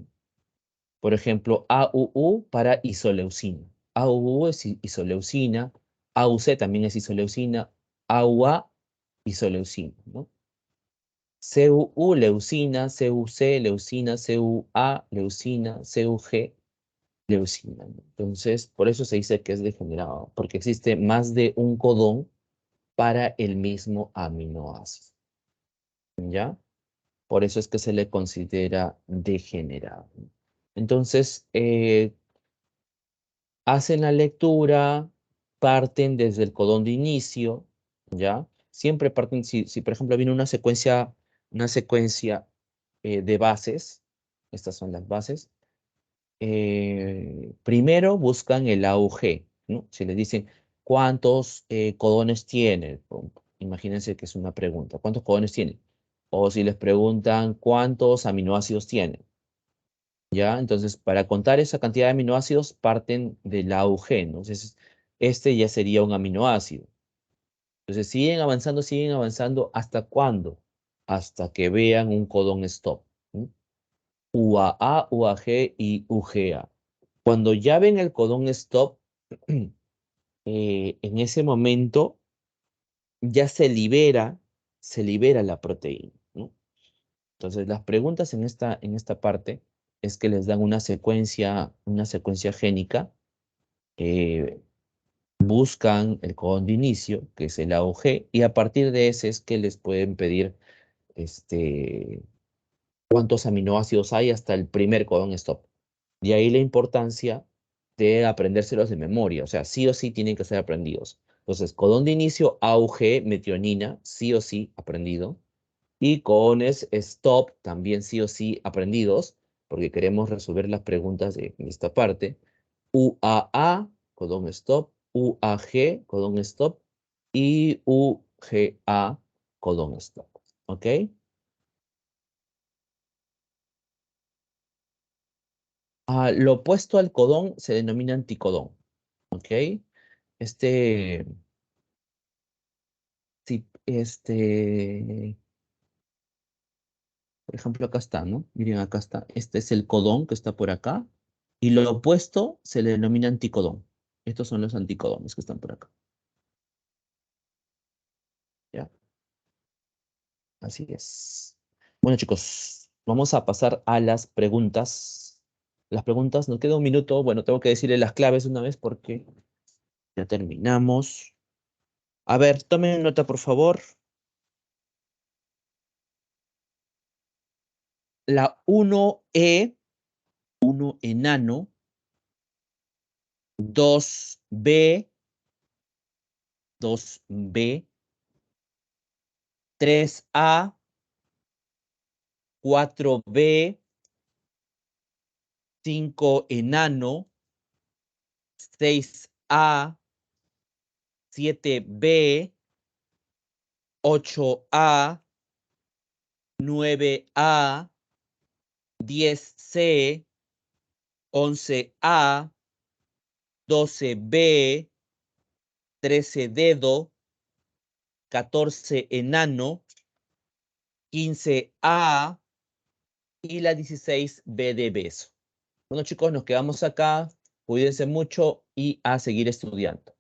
Por ejemplo, AUU para isoleucina. AUU es isoleucina, AUC también es isoleucina, AUA isoleucina, ¿no? CUU leucina, CUC leucina, CUA leucina, CUG leucina, ¿no? Entonces, por eso se dice que es degenerado, porque existe más de un codón para el mismo aminoácido, ¿ya? Por eso es que se le considera degenerado. Entonces, hacen la lectura, parten desde el codón de inicio, ¿ya? Siempre parten, si por ejemplo viene una secuencia de bases, estas son las bases, primero buscan el AUG, ¿no? Si les dicen, ¿cuántos codones tiene? Imagínense que es una pregunta, ¿cuántos codones tiene? O si les preguntan, ¿cuántos aminoácidos tiene? ¿Ya? Entonces, para contar esa cantidad de aminoácidos, parten del AUG, ¿no? Entonces, este ya sería un aminoácido. Entonces, siguen avanzando, ¿hasta cuándo? Hasta que vean un codón stop, ¿no? UAA, UAG y UGA. Cuando ya ven el codón stop, en ese momento ya se libera la proteína, ¿no? Entonces, las preguntas en esta parte es que les dan una secuencia génica, buscan el codón de inicio, que es el AUG, y a partir de ese es que les pueden pedir cuántos aminoácidos hay hasta el primer codón stop. De ahí la importancia de aprendérselos de memoria, o sea, sí o sí tienen que ser aprendidos. Entonces, codón de inicio, AUG, metionina, sí o sí aprendido. Y codones stop, también sí o sí aprendidos, porque queremos resolver las preguntas de esta parte. UAA, codón stop, UAG, codón stop, y UGA, codón stop. ¿Ok? Lo opuesto al codón se denomina anticodón. ¿Ok? Este, sí, por ejemplo, acá está, ¿no? Miren, acá está. Este es el codón que está por acá. Y lo opuesto se le denomina anticodón. Estos son los anticodones que están por acá. ¿Ya? Así es. Bueno, chicos, vamos a pasar a las preguntas. Las preguntas, nos queda un minuto. Bueno, tengo que decirle las claves una vez porque ya terminamos. A ver, tomen nota, por favor. La 1E, 1 enano, 2B, 2B, 3A, 4B, 5 enano, 6A, 7B, 8A, 9A, 10C, 11A, 12B, 13 dedo, 14 enano, 15A y la 16B de beso. Bueno, chicos, nos quedamos acá. Cuídense mucho y a seguir estudiando.